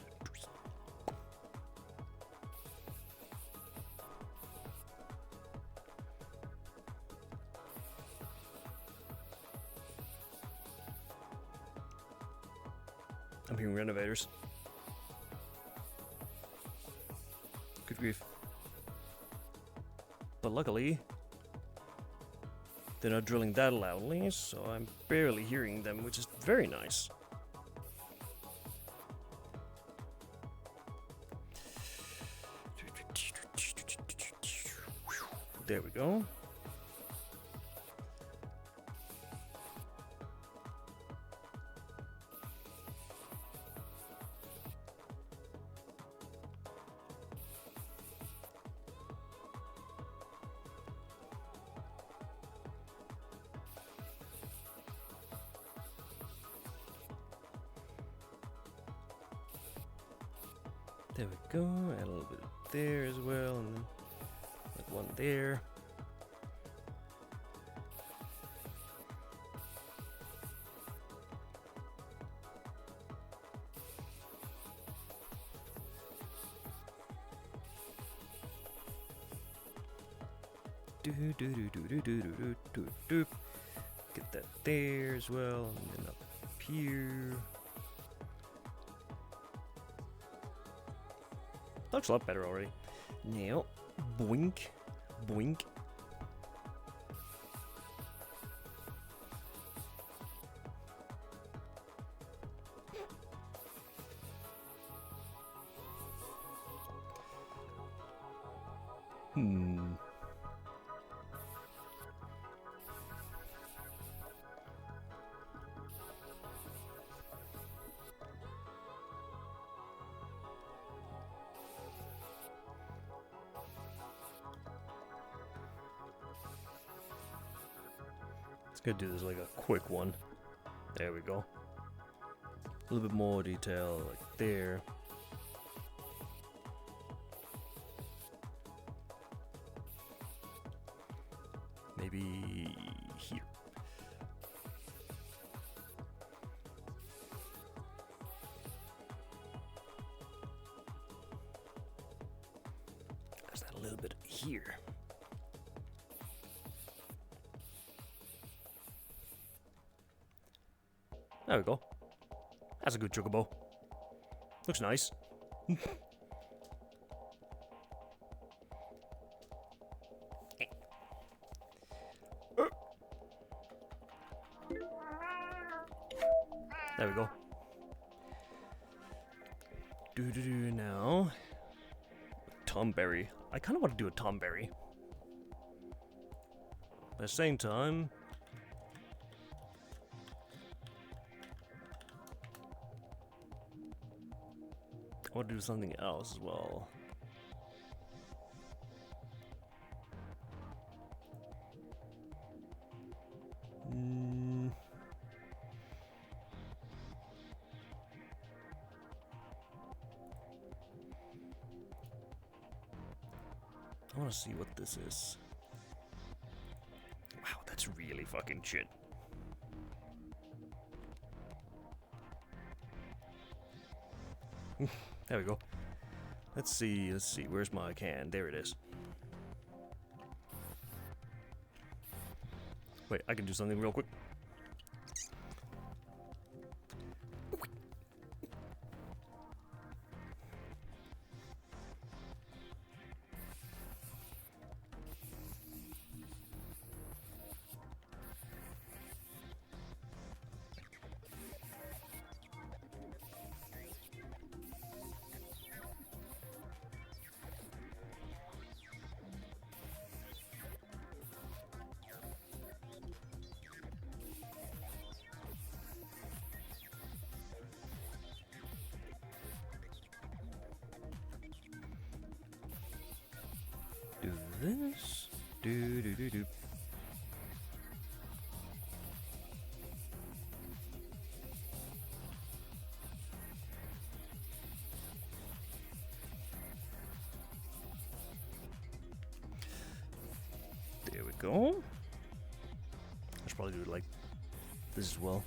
I'm hearing renovators. Good grief. But luckily, they're not drilling that loudly, so I'm barely hearing them, which is very nice. There we go. There we go, add a little bit there as well, and then like one there. Get that there as well, and then up here. Looks a lot better already. Now, boink, boink. Gonna do this like a quick one. There we go. A little bit more detail like there. Maybe here. There's that a little bit here. There we go. That's a good chocobo. Looks nice. There we go. Do now. Tomberry. I kind of want to do a Tomberry. At the same time, I want to do something else as well. I want to see what this is. Wow, that's really fucking shit. There we go. Let's see, where's my can? There it is. Wait, I can do something real quick. this. Do do do do. There we go. I should probably do it like this as well.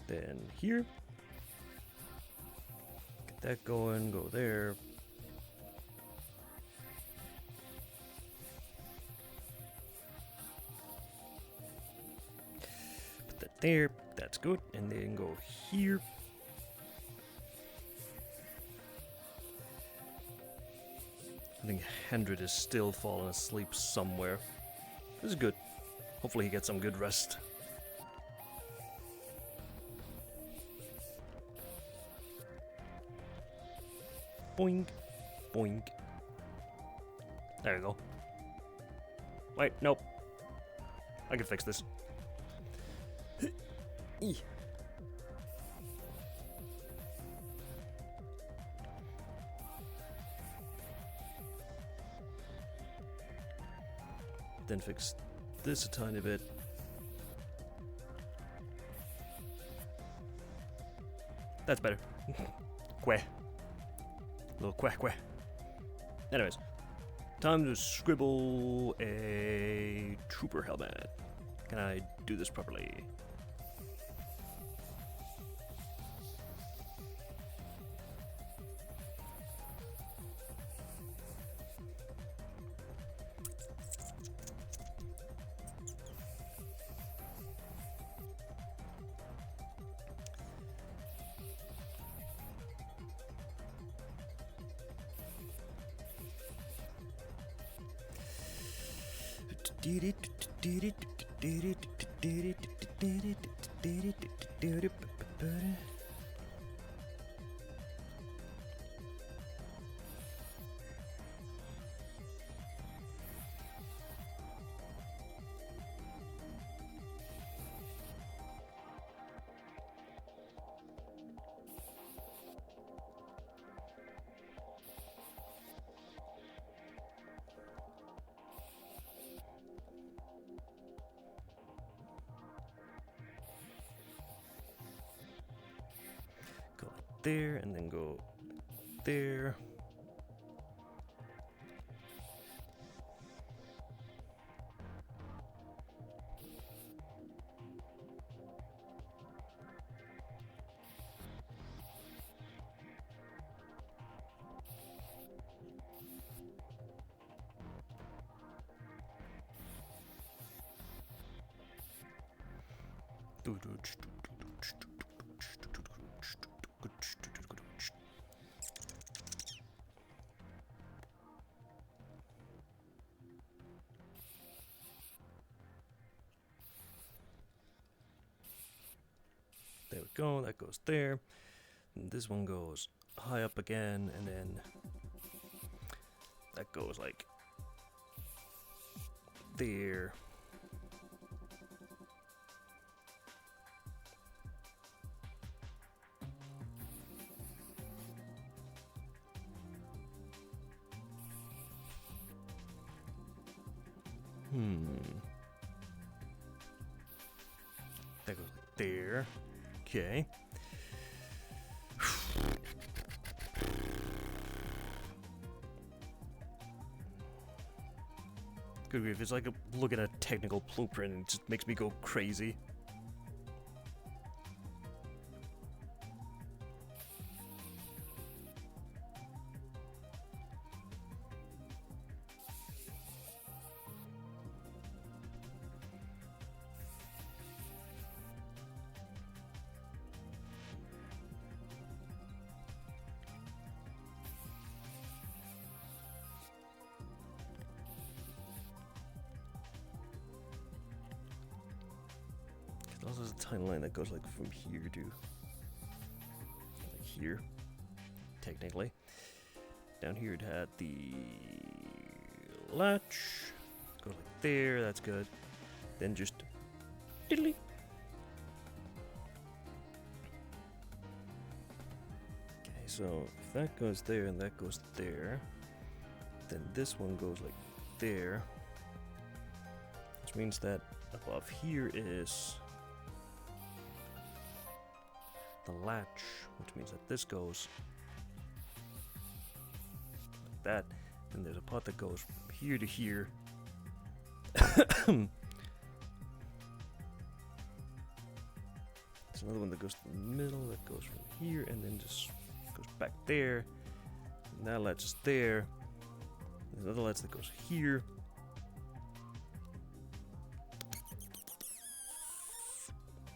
Then here, get that going, go there. Put that there, that's good, and then go here. I think Hendred is still falling asleep somewhere. This is good. Hopefully he gets some good rest. Boing, boing. There you go. Wait, nope. I can fix this. Then fix this a tiny bit. That's better. Queh. Little queh queh. Anyways, time to scribble a trooper helmet. Can I do this properly? Go there and then go there. There we go, that goes there. And this one goes high up again, and then that goes like there. That goes like there. Okay. Good grief, it's like looking at a technical blueprint and it just makes me go crazy. also a tiny line that goes like from here to like here, technically. Down here it had the latch. Goes like there, that's good. Then just diddly. Okay, so if that goes there and that goes there, then this one goes like there. Which means that above here is the latch, which means that this goes like that. And there's a pot that goes from here to here. There's another one that goes to the middle, that goes from here and then just goes back there. And that latch is there. There's another latch that goes here.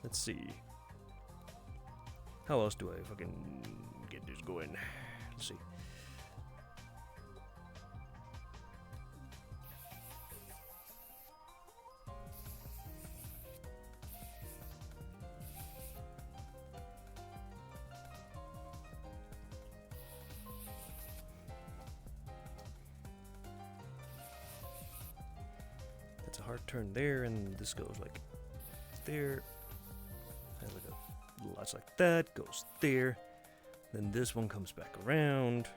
Let's see. How else do I fucking get this going? Let's see. That's a hard turn there, and this goes like there. Has like a latch like that, goes there. Then this one comes back around.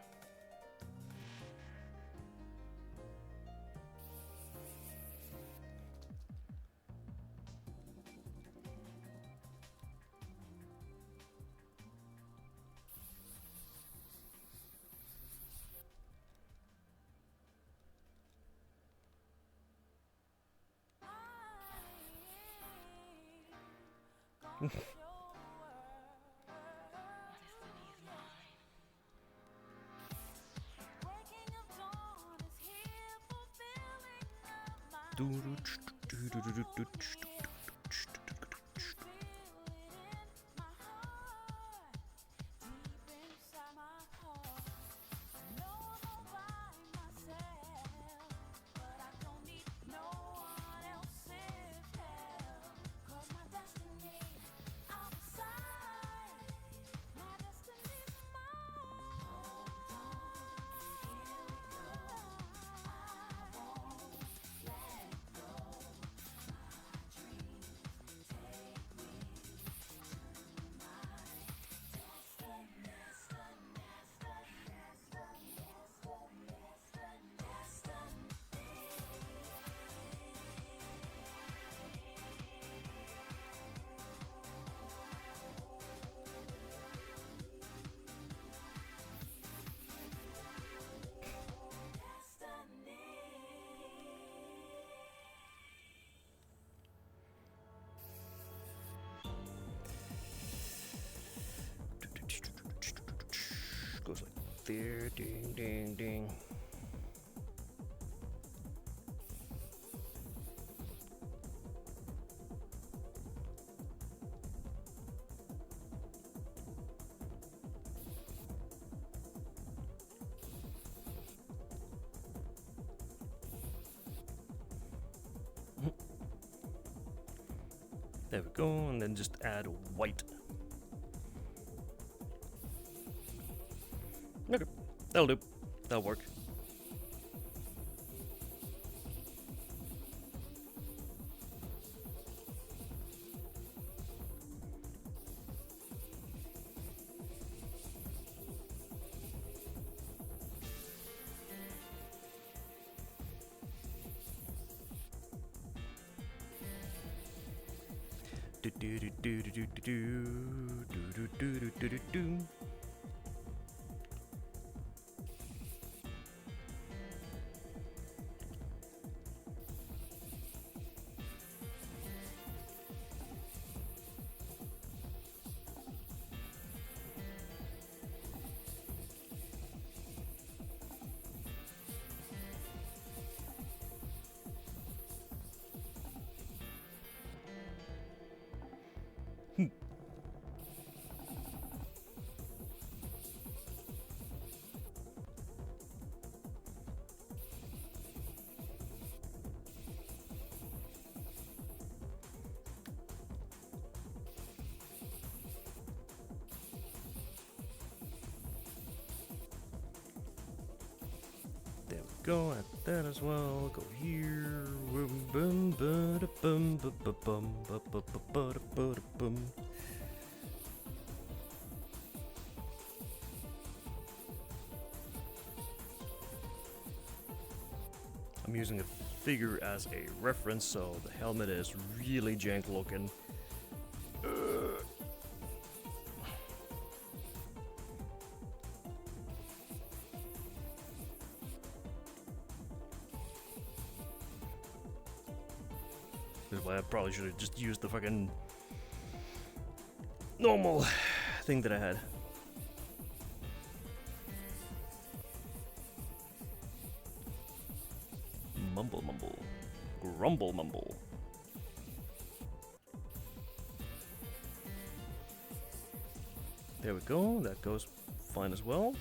Goes like there, ding, ding, ding. There we go, and then just add white. Okay, that'll do. That'll work. Do do do do do do do do do do do do. go. Add that as well. Go here. Boom, ba da bum, ba ba bum, ba ba ba ba da ba da bum. I'm using a figure as a reference, so the helmet is really jank looking. This is why I probably should have just used the fucking normal thing that I had. Mumble mumble. Grumble mumble. There we go, that goes fine as well.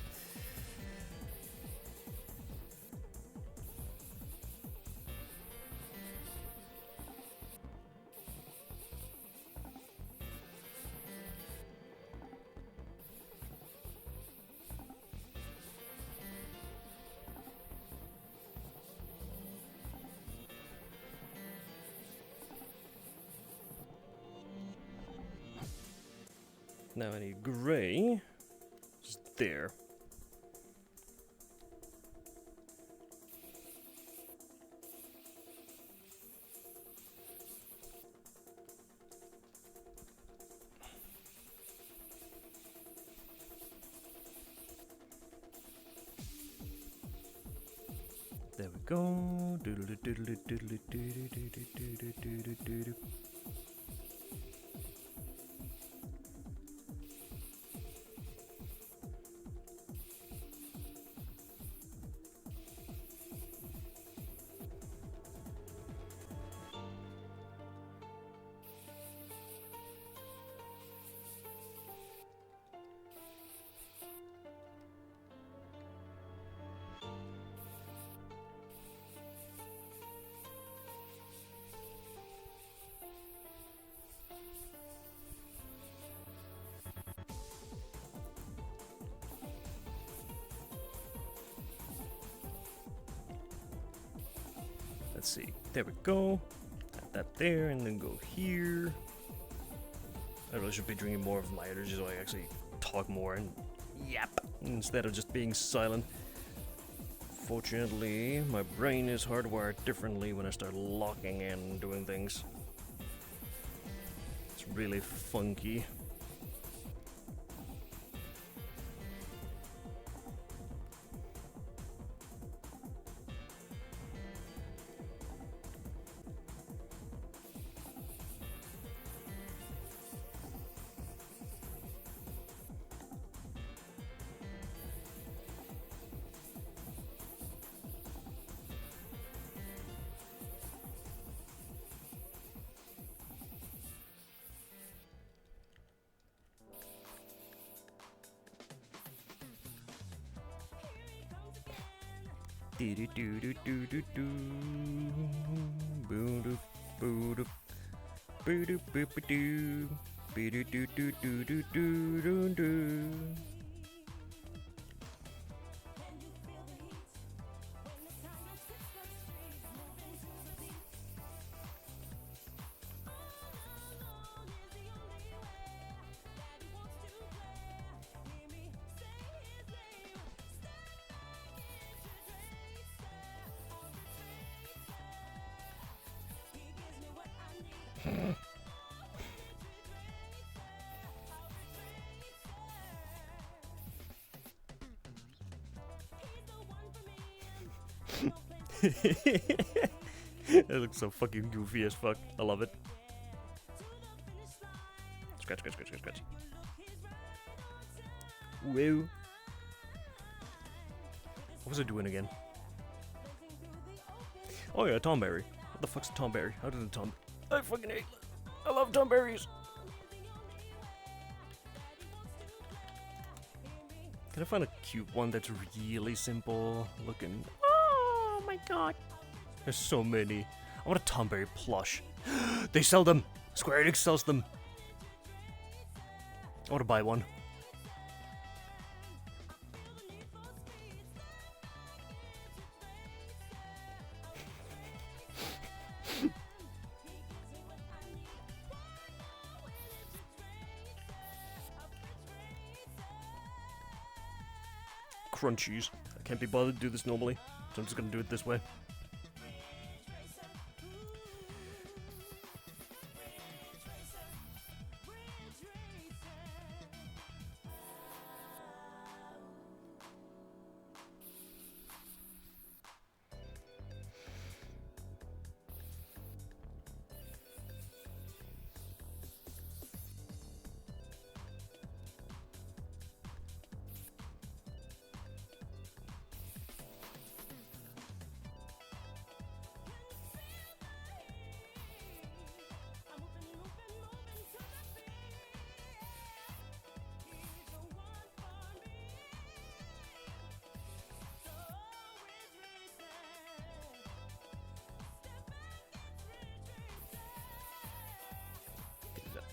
Now I need gray. Just there. There we go. Let's see. There we go. Add that there, and then go here. I really should be drinking more of my energy so I actually talk more and yap instead of just being silent. Fortunately, my brain is hardwired differently when I start locking in and doing things. It's really funky. Do do do do do do do. Boo doo boo doo. Boo doo boo boo doo. Boo doo doo doo doo doo doo doo doo. It looks so fucking goofy as fuck. I love it. Scratch, scratch, scratch, scratch, scratch. Whoa. What was I doing again? Oh yeah, Tomberry. What the fuck's a Tomberry? How did a Tom... I fucking hate... I love Tomberries! Can I find a cute one that's really simple looking? Oh my god. There's so many. I want a Tomberry plush. They sell them! Square Enix sells them! I want to buy one. crunchies. I can't be bothered to do this normally, so I'm just gonna do it this way.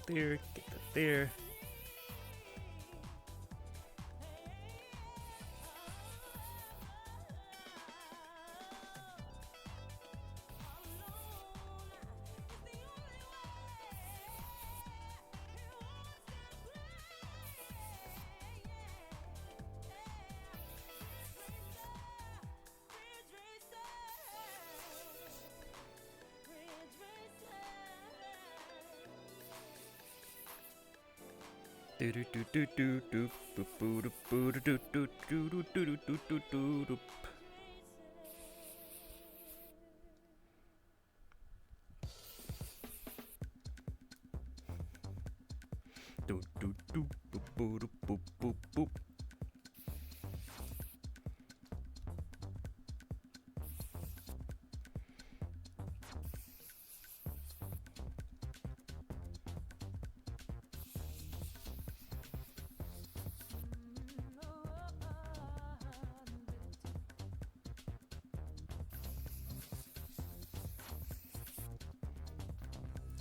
There, get that there. Do do do do do do boo boo boo do do do do do do do do do do. Do do do boo boo boo boo boo.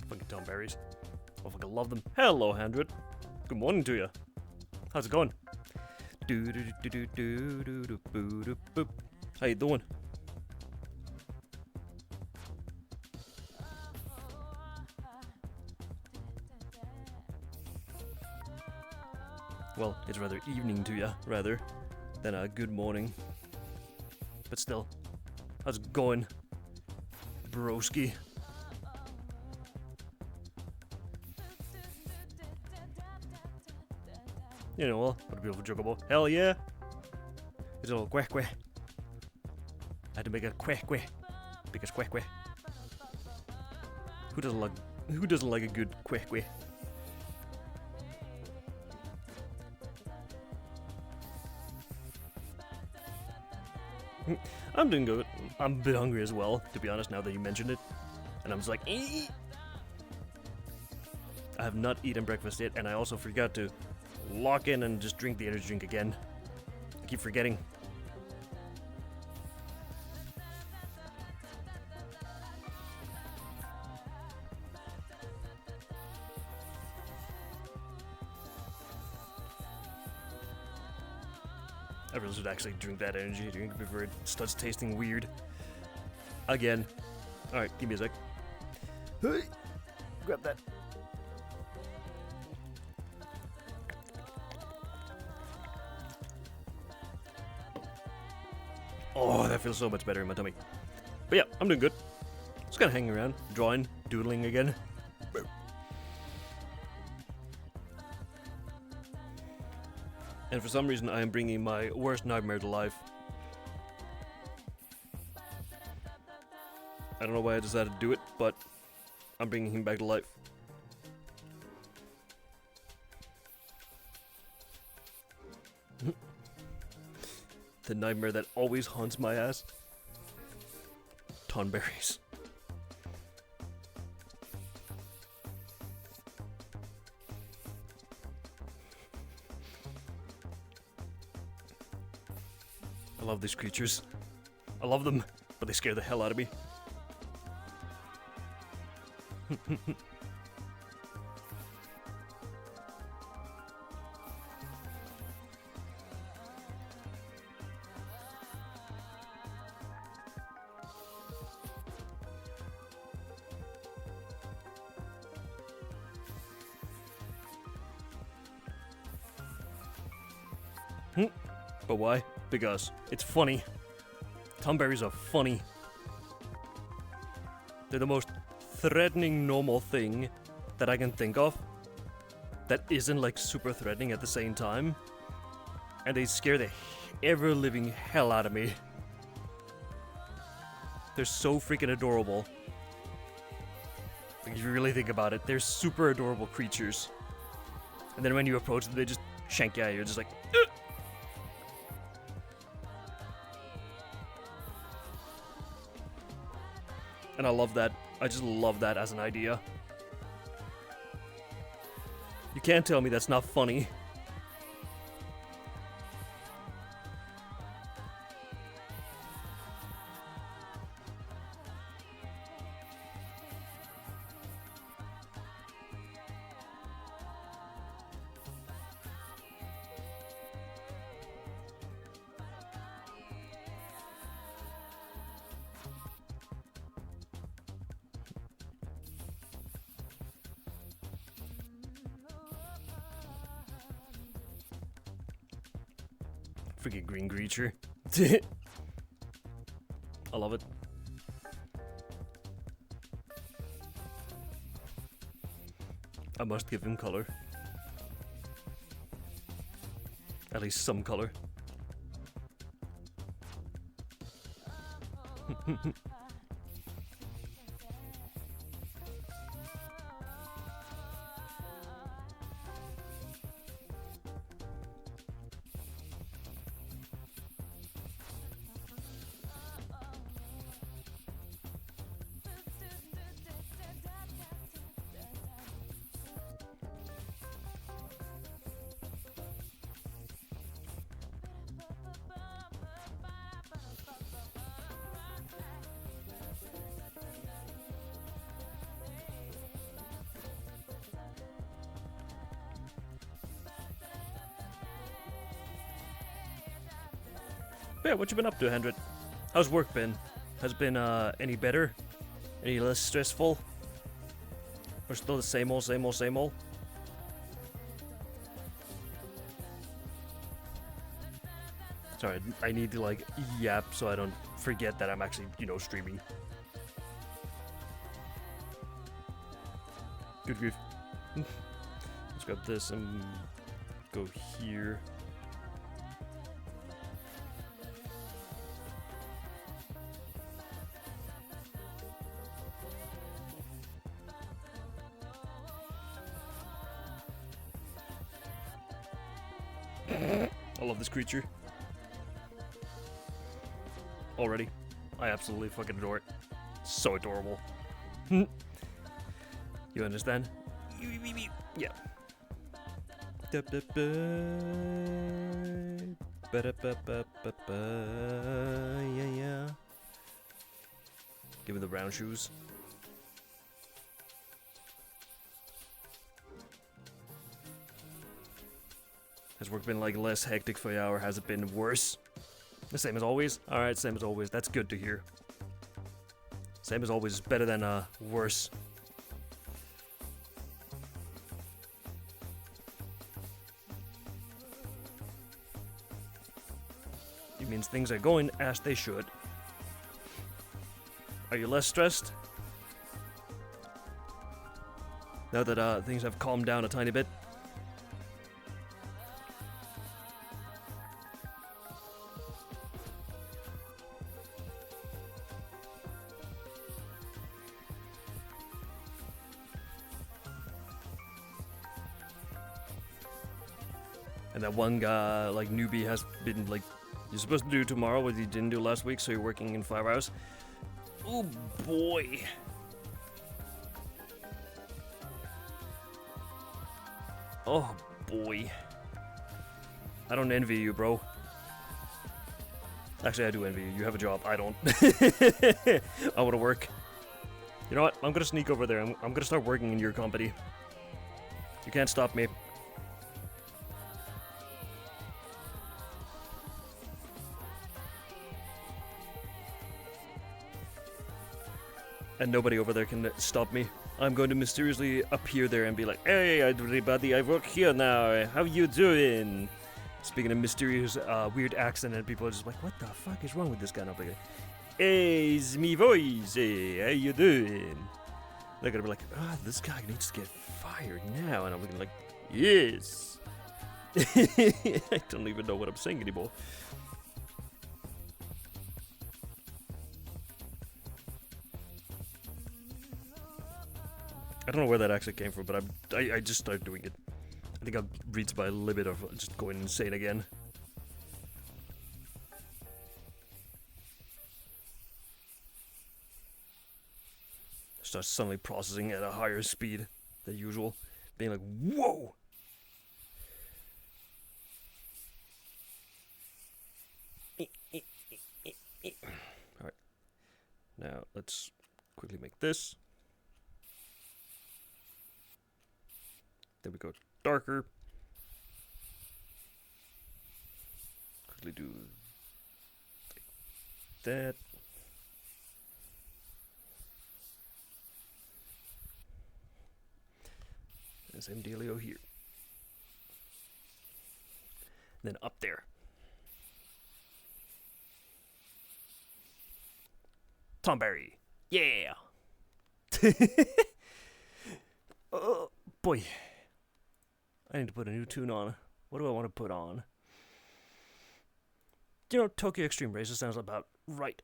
Fucking Tomberries. I fucking love them. Hello, Handred. Good morning to you. How's it going? Do do do do do do do boo do boop. How you doing? Well, it's rather evening to you, rather, than a good morning. But still, how's it going, broski? You know, what a beautiful chocobo. Hell yeah! It's a little quack quack. I had to make a quack quack because quack quack. Who doesn't like a good quack quack? I'm doing good. I'm a bit hungry as well, to be honest, now that you mentioned it. And I'm just like, eee! I have not eaten breakfast yet, and I also forgot to lock in and just drink the energy drink again. I keep forgetting. I really should actually drink that energy drink before it starts tasting weird. Again. Alright, give me a sec. Hey! Grab that. Oh, that feels so much better in my tummy. But yeah, I'm doing good. Just kind of hanging around, drawing, doodling again. And for some reason, I am bringing my worst nightmare to life. I don't know why I decided to do it, but I'm bringing him back to life. The nightmare that always haunts my ass. Tonberries. I love these creatures. I love them, but they scare the hell out of me. But why? because it's funny. Tomberries are funny. They're the most threatening normal thing that I can think of that isn't like super threatening at the same time. And they scare the ever-living hell out of me. They're so freaking adorable. Like, if you really think about it, they're super adorable creatures. And then when you approach them, they just shank you out. You're just like, ugh! And I love that. I just love that as an idea. You can't tell me that's not funny. Freaking green creature. I love it. I must give him color. At least some color. Yeah, what you been up to, Hendrit? How's work been? Has it been any better? Any less stressful? Or still the same old, same old, same old? Sorry, I need to like yap so I don't forget that I'm actually, you know, streaming. Good grief. Let's grab this and go here. I love this creature. Already. I absolutely fucking adore it. So adorable. You understand? Yeah. Yeah. Give me the brown shoes. Has work been like less hectic for you, or has it been worse? The same as always? Alright, same as always. That's good to hear. Same as always is better than worse. It means things are going as they should. Are you less stressed? Now that things have calmed down a tiny bit? And that one guy, like, newbie has been, like, you're supposed to do tomorrow what you didn't do last week, so you're working in 5 hours. Oh, boy. Oh, boy. I don't envy you, bro. Actually, I do envy you. You have a job. I don't. I want to work. You know what? I'm gonna sneak over there. I'm gonna start working in your company. You can't stop me. And nobody over there can stop me. I'm going to mysteriously appear there and be like, "Hey, everybody, I work here now. How you doing? speaking of mysterious, weird accent, and people are just like, what the fuck is wrong with this guy? And I'm like, hey, it's me voice. Hey, how you doing? They're gonna be like, this guy needs to get fired now. And I'm looking like, yes. I don't even know what I'm saying anymore. I don't know where that accent came from, but I just started doing it. I think I've reached my limit of just going insane again. Start suddenly processing at a higher speed than usual. Being like, whoa! Alright. Now, let's quickly make this. There we go. Darker. Quickly do that. And same dealio here. And then up there. Tom Berry. Yeah. Oh boy. I need to put a new tune on. What do I want to put on? You know, Tokyo Extreme Racer sounds about right.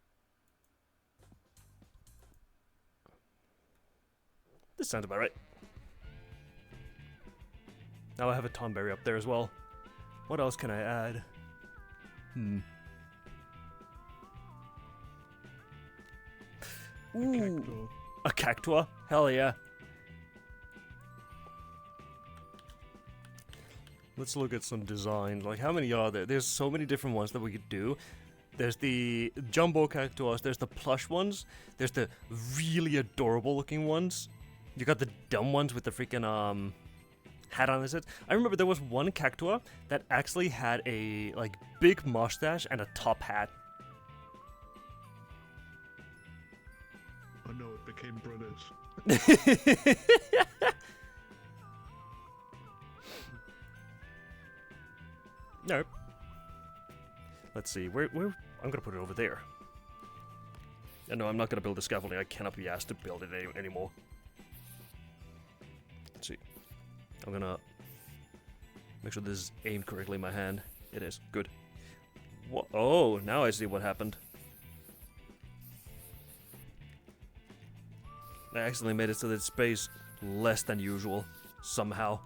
This sounds about right. Now I have a Tom Berry up there as well. What else can I add? Ooh, a cactua? Hell yeah. Let's look at some designs. Like, how many are there? There's so many different ones that we could do. There's the jumbo cactuas, there's the plush ones, there's the really adorable looking ones. You got the dumb ones with the freaking hat on his head. I remember there was one cactua that actually had a like big mustache and a top hat. I know it became British. No. Let's see. Where? I'm gonna put it over there. No, I'm not gonna build the scaffolding. I cannot be asked to build it anymore. Let's see. I'm gonna make sure this is aimed correctly in my hand. It is. Good. What? Oh, now I see what happened. I accidentally made it so that it space less than usual. Somehow.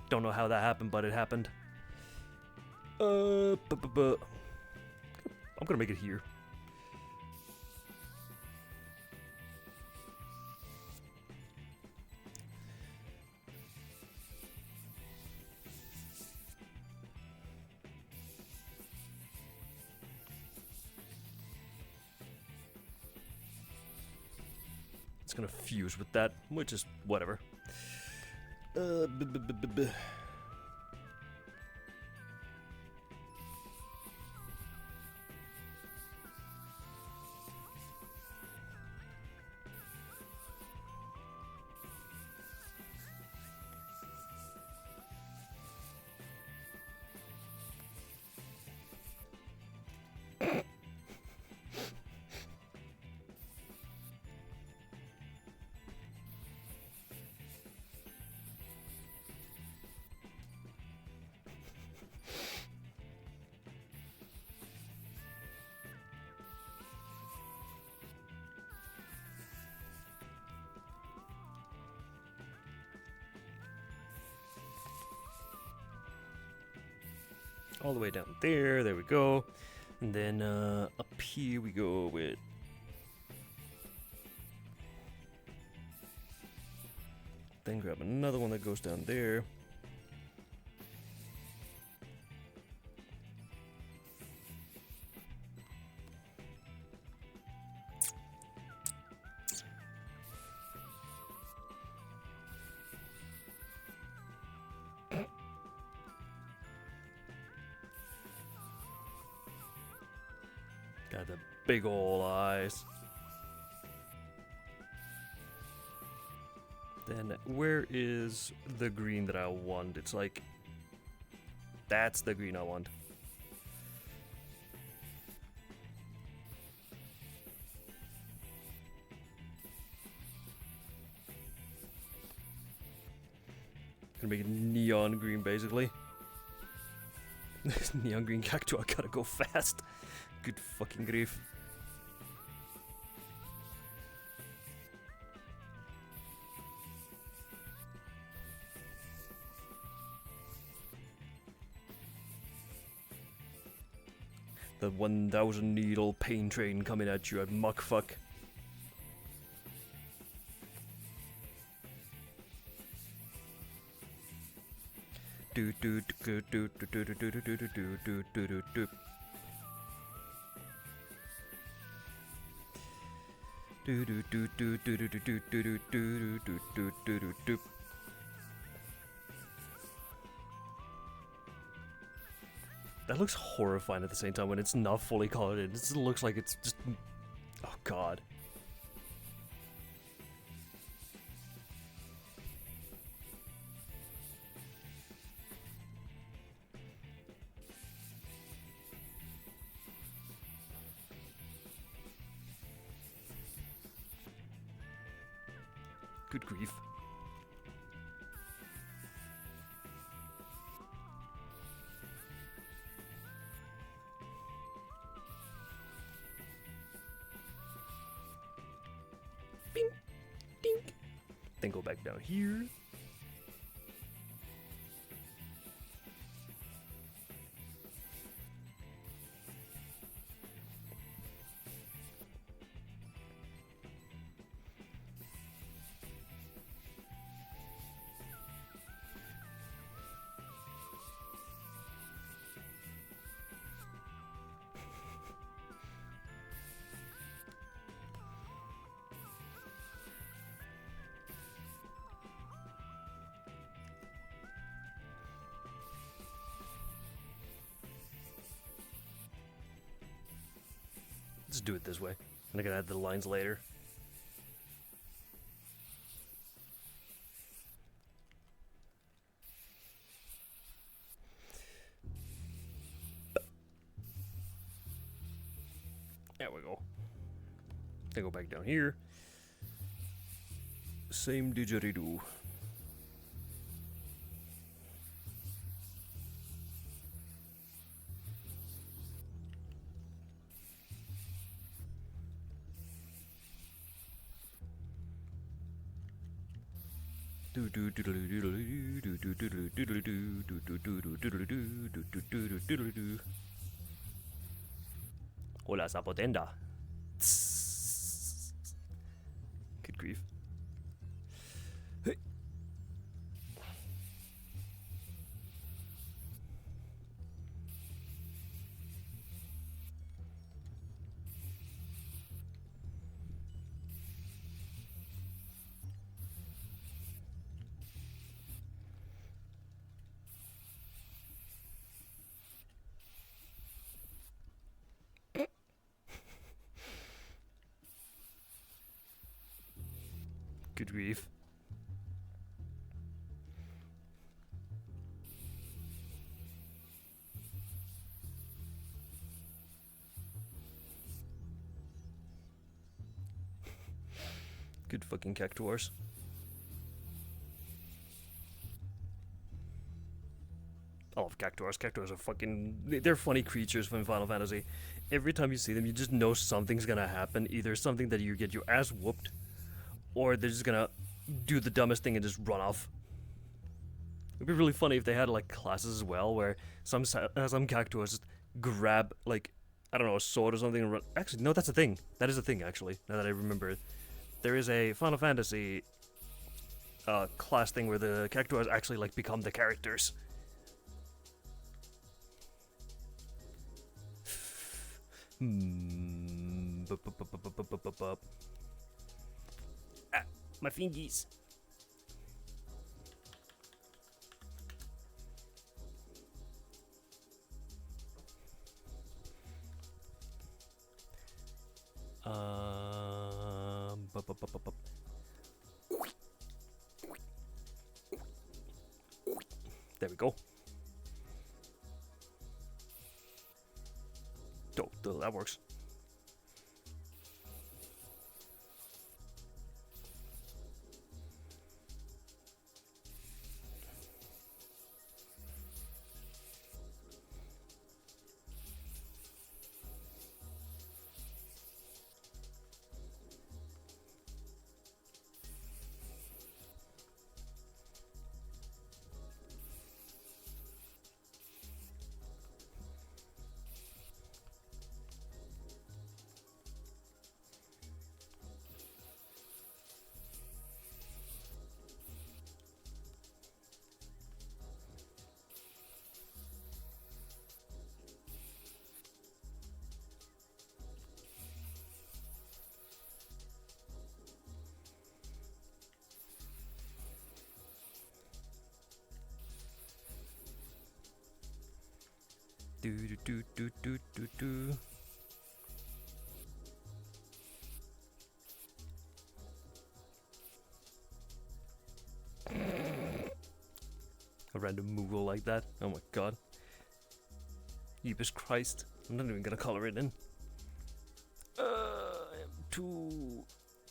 Don't know how that happened, but it happened. I'm gonna make it here. It's gonna fuse with that, which is whatever. All the way down there. There we go. And then up here we go with... Then grab another one that goes down there. Got the big ol' eyes. Then where is the green that I want? It's like That's the green I want. Gonna make it neon green, basically. This neon green cactus, I gotta go fast. Good fucking grief. The 1,000 needle pain train coming at you at muck fuck. Do do do do do do do do do do do do do do do. Do do do do do do do do do do do do do do do. That looks horrifying at the same time when it's not fully colored in. It just looks like it's just... Oh god. Good grief. Bing, dink. Then go back down here. Let's do it this way. And I can add the lines later. There we go. Then go back down here. Same didgeridoo. Hola, zapotenda. Good grief. Hey. Good grief. Good fucking cactuars. I love cactuars. Cactuars are fucking... They're funny creatures from Final Fantasy. Every time you see them, you just know something's gonna happen. Either something that you get your ass whooped, or they're just gonna do the dumbest thing and just run off. It'd be really funny if they had like classes as well, where some cactuars just grab like, I don't know, a sword or something and run. Actually, no, that's a thing. That is a thing, actually, now that I remember it. There is a Final Fantasy class thing where the cactuars actually like become the characters. Ah, my fingies. There we go. Still, that works. Do do do do do do do. A random Moogle like that. Oh my god. Jeepers Christ. I'm not even gonna color it in. I am too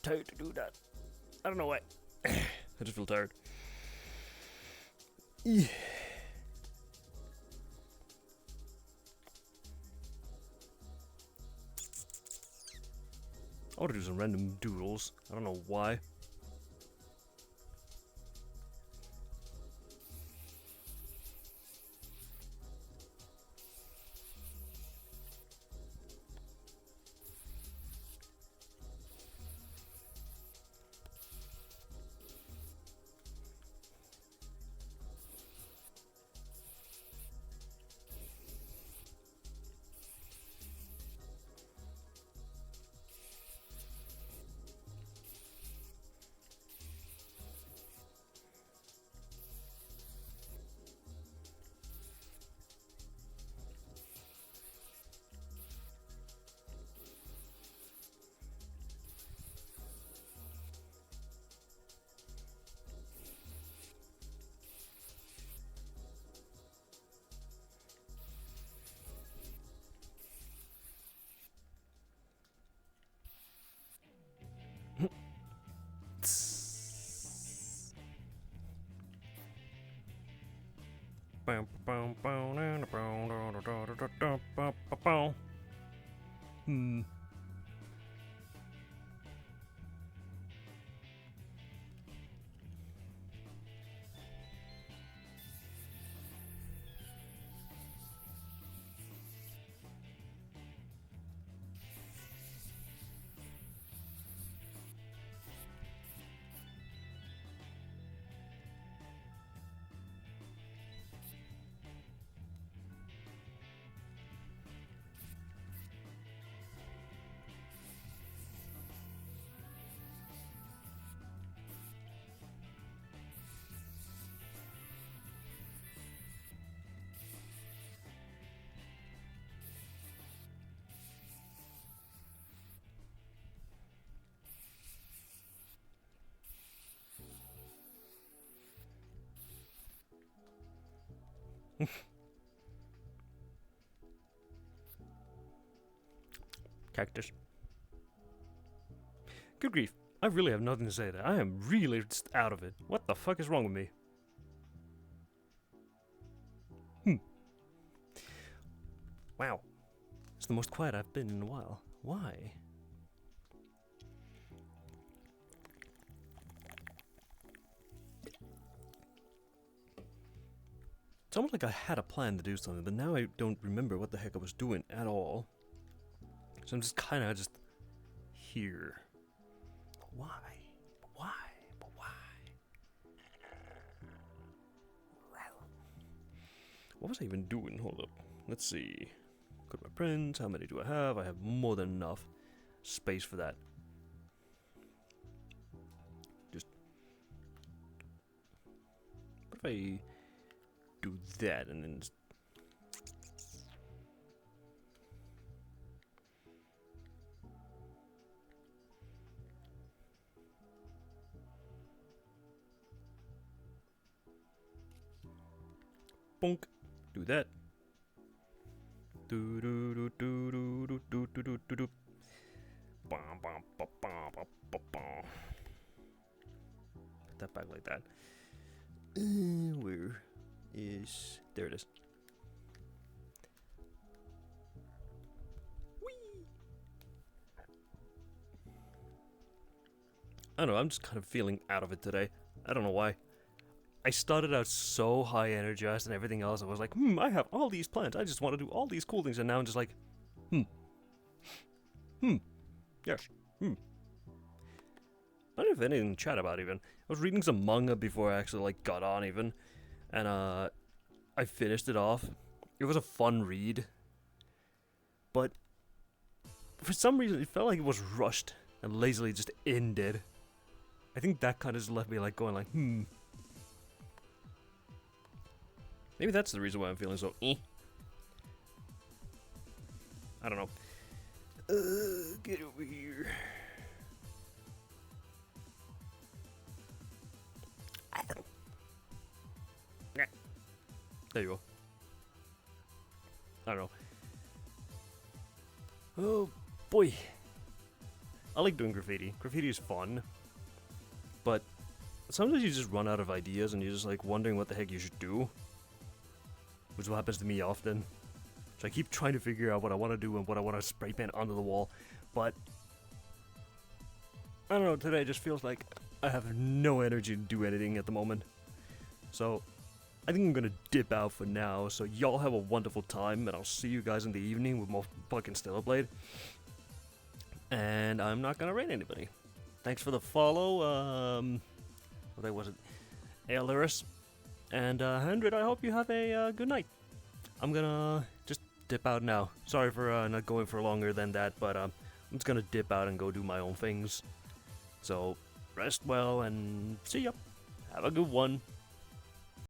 tired to do that. I don't know why. I just feel tired. Yeah. I want to do some random doodles. I don't know why. Hmm. Cactus. Good grief. I really have nothing to say there. I am really just out of it. What the fuck is wrong with me? Wow. It's the most quiet I've been in a while. Why? It's almost like I had a plan to do something, but now I don't remember what the heck I was doing at all. So I'm just kind of just here. Why? Why? Why? What was I even doing? Hold up. Let's see. Go to my prints. How many do I have? I have more than enough space for that. Just. What if I do that and then just. Bonk. Do that. Do do do do do do do do do do do. Bum, bum, bum, bum, bum, bum, bum. Put that back like that. Where is... There it is. Whee! I don't know, I'm just kind of feeling out of it today. I don't know why. I started out so high energized and everything else. I was like, I have all these plans. I just want to do all these cool things. And now I'm just like, yes, I don't have anything to chat about even. I was reading some manga before I actually like got on even. And I finished it off. It was a fun read. But for some reason it felt like it was rushed and lazily just ended. I think that kind of just left me like going like, Maybe that's the reason why I'm feeling so I don't know. Get over here. There you go. I don't know. Oh boy. I like doing graffiti. Graffiti is fun. But sometimes you just run out of ideas and you're just like wondering what the heck you should do. Which is what happens to me often. So I keep trying to figure out what I want to do and what I want to spray paint onto the wall. But I don't know, today it just feels like I have no energy to do anything at the moment. So I think I'm gonna dip out for now. So y'all have a wonderful time and I'll see you guys in the evening with more fucking Stellar Blade. And I'm not gonna raid anybody. Thanks for the follow. What was it? Aileris. And 100, I hope you have a good night. I'm gonna just dip out now. Sorry for not going for longer than that, but I'm just gonna dip out and go do my own things. So, rest well and see ya. Have a good one.